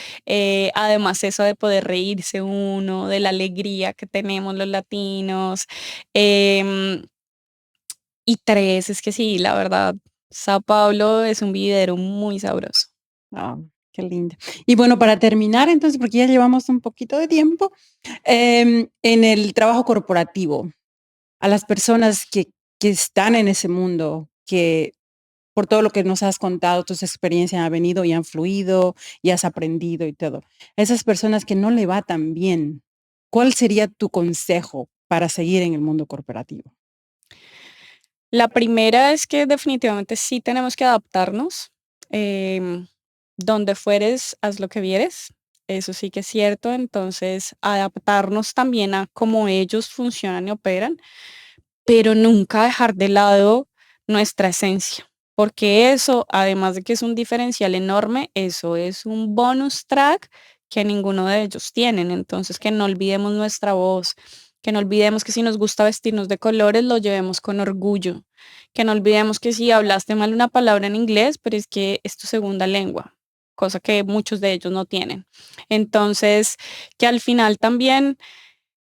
S1: además eso de poder reírse uno, de la alegría que tenemos los latinos. em, y tres, es que sí, la verdad, Sao Paulo es un vividero muy sabroso.
S2: Ah, qué lindo. Y bueno, para terminar, entonces, porque ya llevamos un poquito de tiempo, en el trabajo corporativo, a las personas que están en ese mundo, que por todo lo que nos has contado, tus experiencias han venido y han fluido y has aprendido y todo. Esas personas que no le va tan bien, ¿cuál sería tu consejo para seguir en el mundo corporativo?
S1: La primera es que definitivamente sí tenemos que adaptarnos. Donde fueres, haz lo que vieres. Eso sí que es cierto. Entonces, adaptarnos también a cómo ellos funcionan y operan, pero nunca dejar de lado nuestra esencia, porque eso, además de que es un diferencial enorme, eso es un bonus track que ninguno de ellos tienen. Entonces, que no olvidemos nuestra voz, que no olvidemos que si nos gusta vestirnos de colores, lo llevemos con orgullo, que no olvidemos que si hablaste mal una palabra en inglés, pero es que es tu segunda lengua, cosa que muchos de ellos no tienen. Entonces, que al final también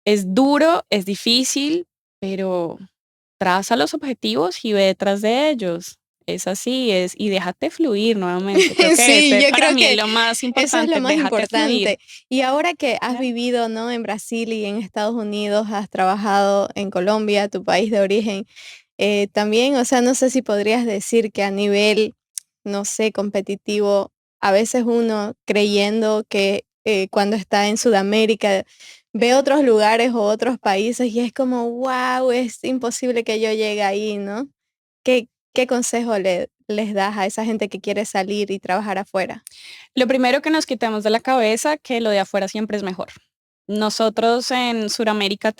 S1: es duro, es difícil, pero traza los objetivos y ve detrás de ellos. Es así, y déjate fluir nuevamente. Creo que
S3: Sí,
S1: ese
S3: yo
S1: para
S3: creo
S1: mí es
S3: que
S1: lo más
S3: eso es lo
S1: importante,
S3: más
S1: déjate fluir.
S3: importante. Y ahora que has
S2: Claro.
S3: vivido, ¿no? En Brasil y en Estados Unidos, has trabajado en Colombia, tu país de origen, también, o sea, no sé si podrías decir que a nivel, no sé, competitivo, a veces uno creyendo que cuando está en Sudamérica ve otros lugares o otros países y es como, wow, es imposible que yo llegue ahí, ¿no? ¿Qué consejo les das a esa gente que quiere salir y trabajar afuera?
S1: Lo primero que nos quitemos de la cabeza, que lo de afuera siempre es mejor. Nosotros en Suramérica,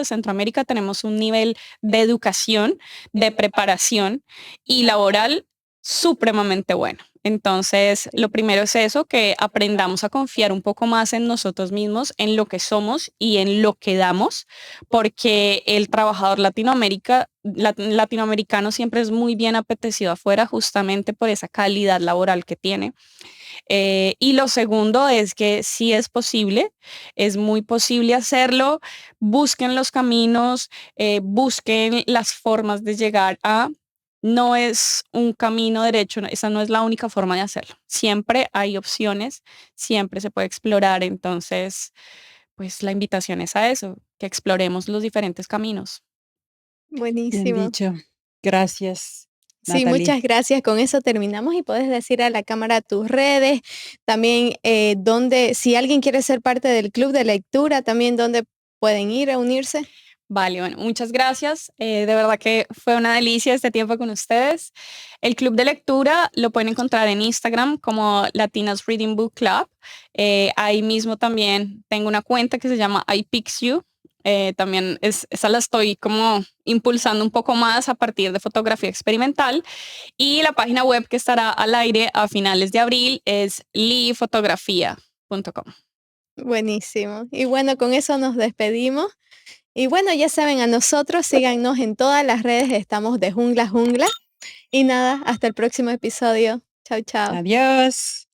S1: Centroamérica, tenemos un nivel de educación, de preparación y laboral supremamente bueno. Entonces, lo primero es eso, que aprendamos a confiar un poco más en nosotros mismos, en lo que somos y en lo que damos, porque el trabajador latinoamericano siempre es muy bien apetecido afuera justamente por esa calidad laboral que tiene. Y lo segundo es que sí es posible, es muy posible hacerlo. Busquen los caminos, busquen las formas de llegar a... No es un camino derecho, esa no es la única forma de hacerlo. Siempre hay opciones, siempre se puede explorar. Entonces, pues la invitación es a eso, que exploremos los diferentes caminos.
S2: Bien
S3: Buenísimo.
S2: dicho. Gracias,
S3: Sí,
S2: Natalie.
S3: muchas gracias. Con eso terminamos y puedes decir a la cámara tus redes, también dónde, si alguien quiere ser parte del club de lectura, también dónde pueden ir a unirse.
S1: Vale, bueno, muchas gracias. De verdad que fue una delicia este tiempo con ustedes. El club de lectura lo pueden encontrar en Instagram como Latinas Reading Book Club. Ahí mismo también tengo una cuenta que se llama iPixU. También esa la estoy como impulsando un poco más a partir de fotografía experimental. Y la página web que estará al aire a finales de abril es lifotografía.com.
S3: Buenísimo. Y bueno, con eso nos despedimos. Y bueno, ya saben, a nosotros síganos en todas las redes, estamos de Jungla Jungla. Y nada, hasta el próximo episodio. Chao, chao.
S2: Adiós.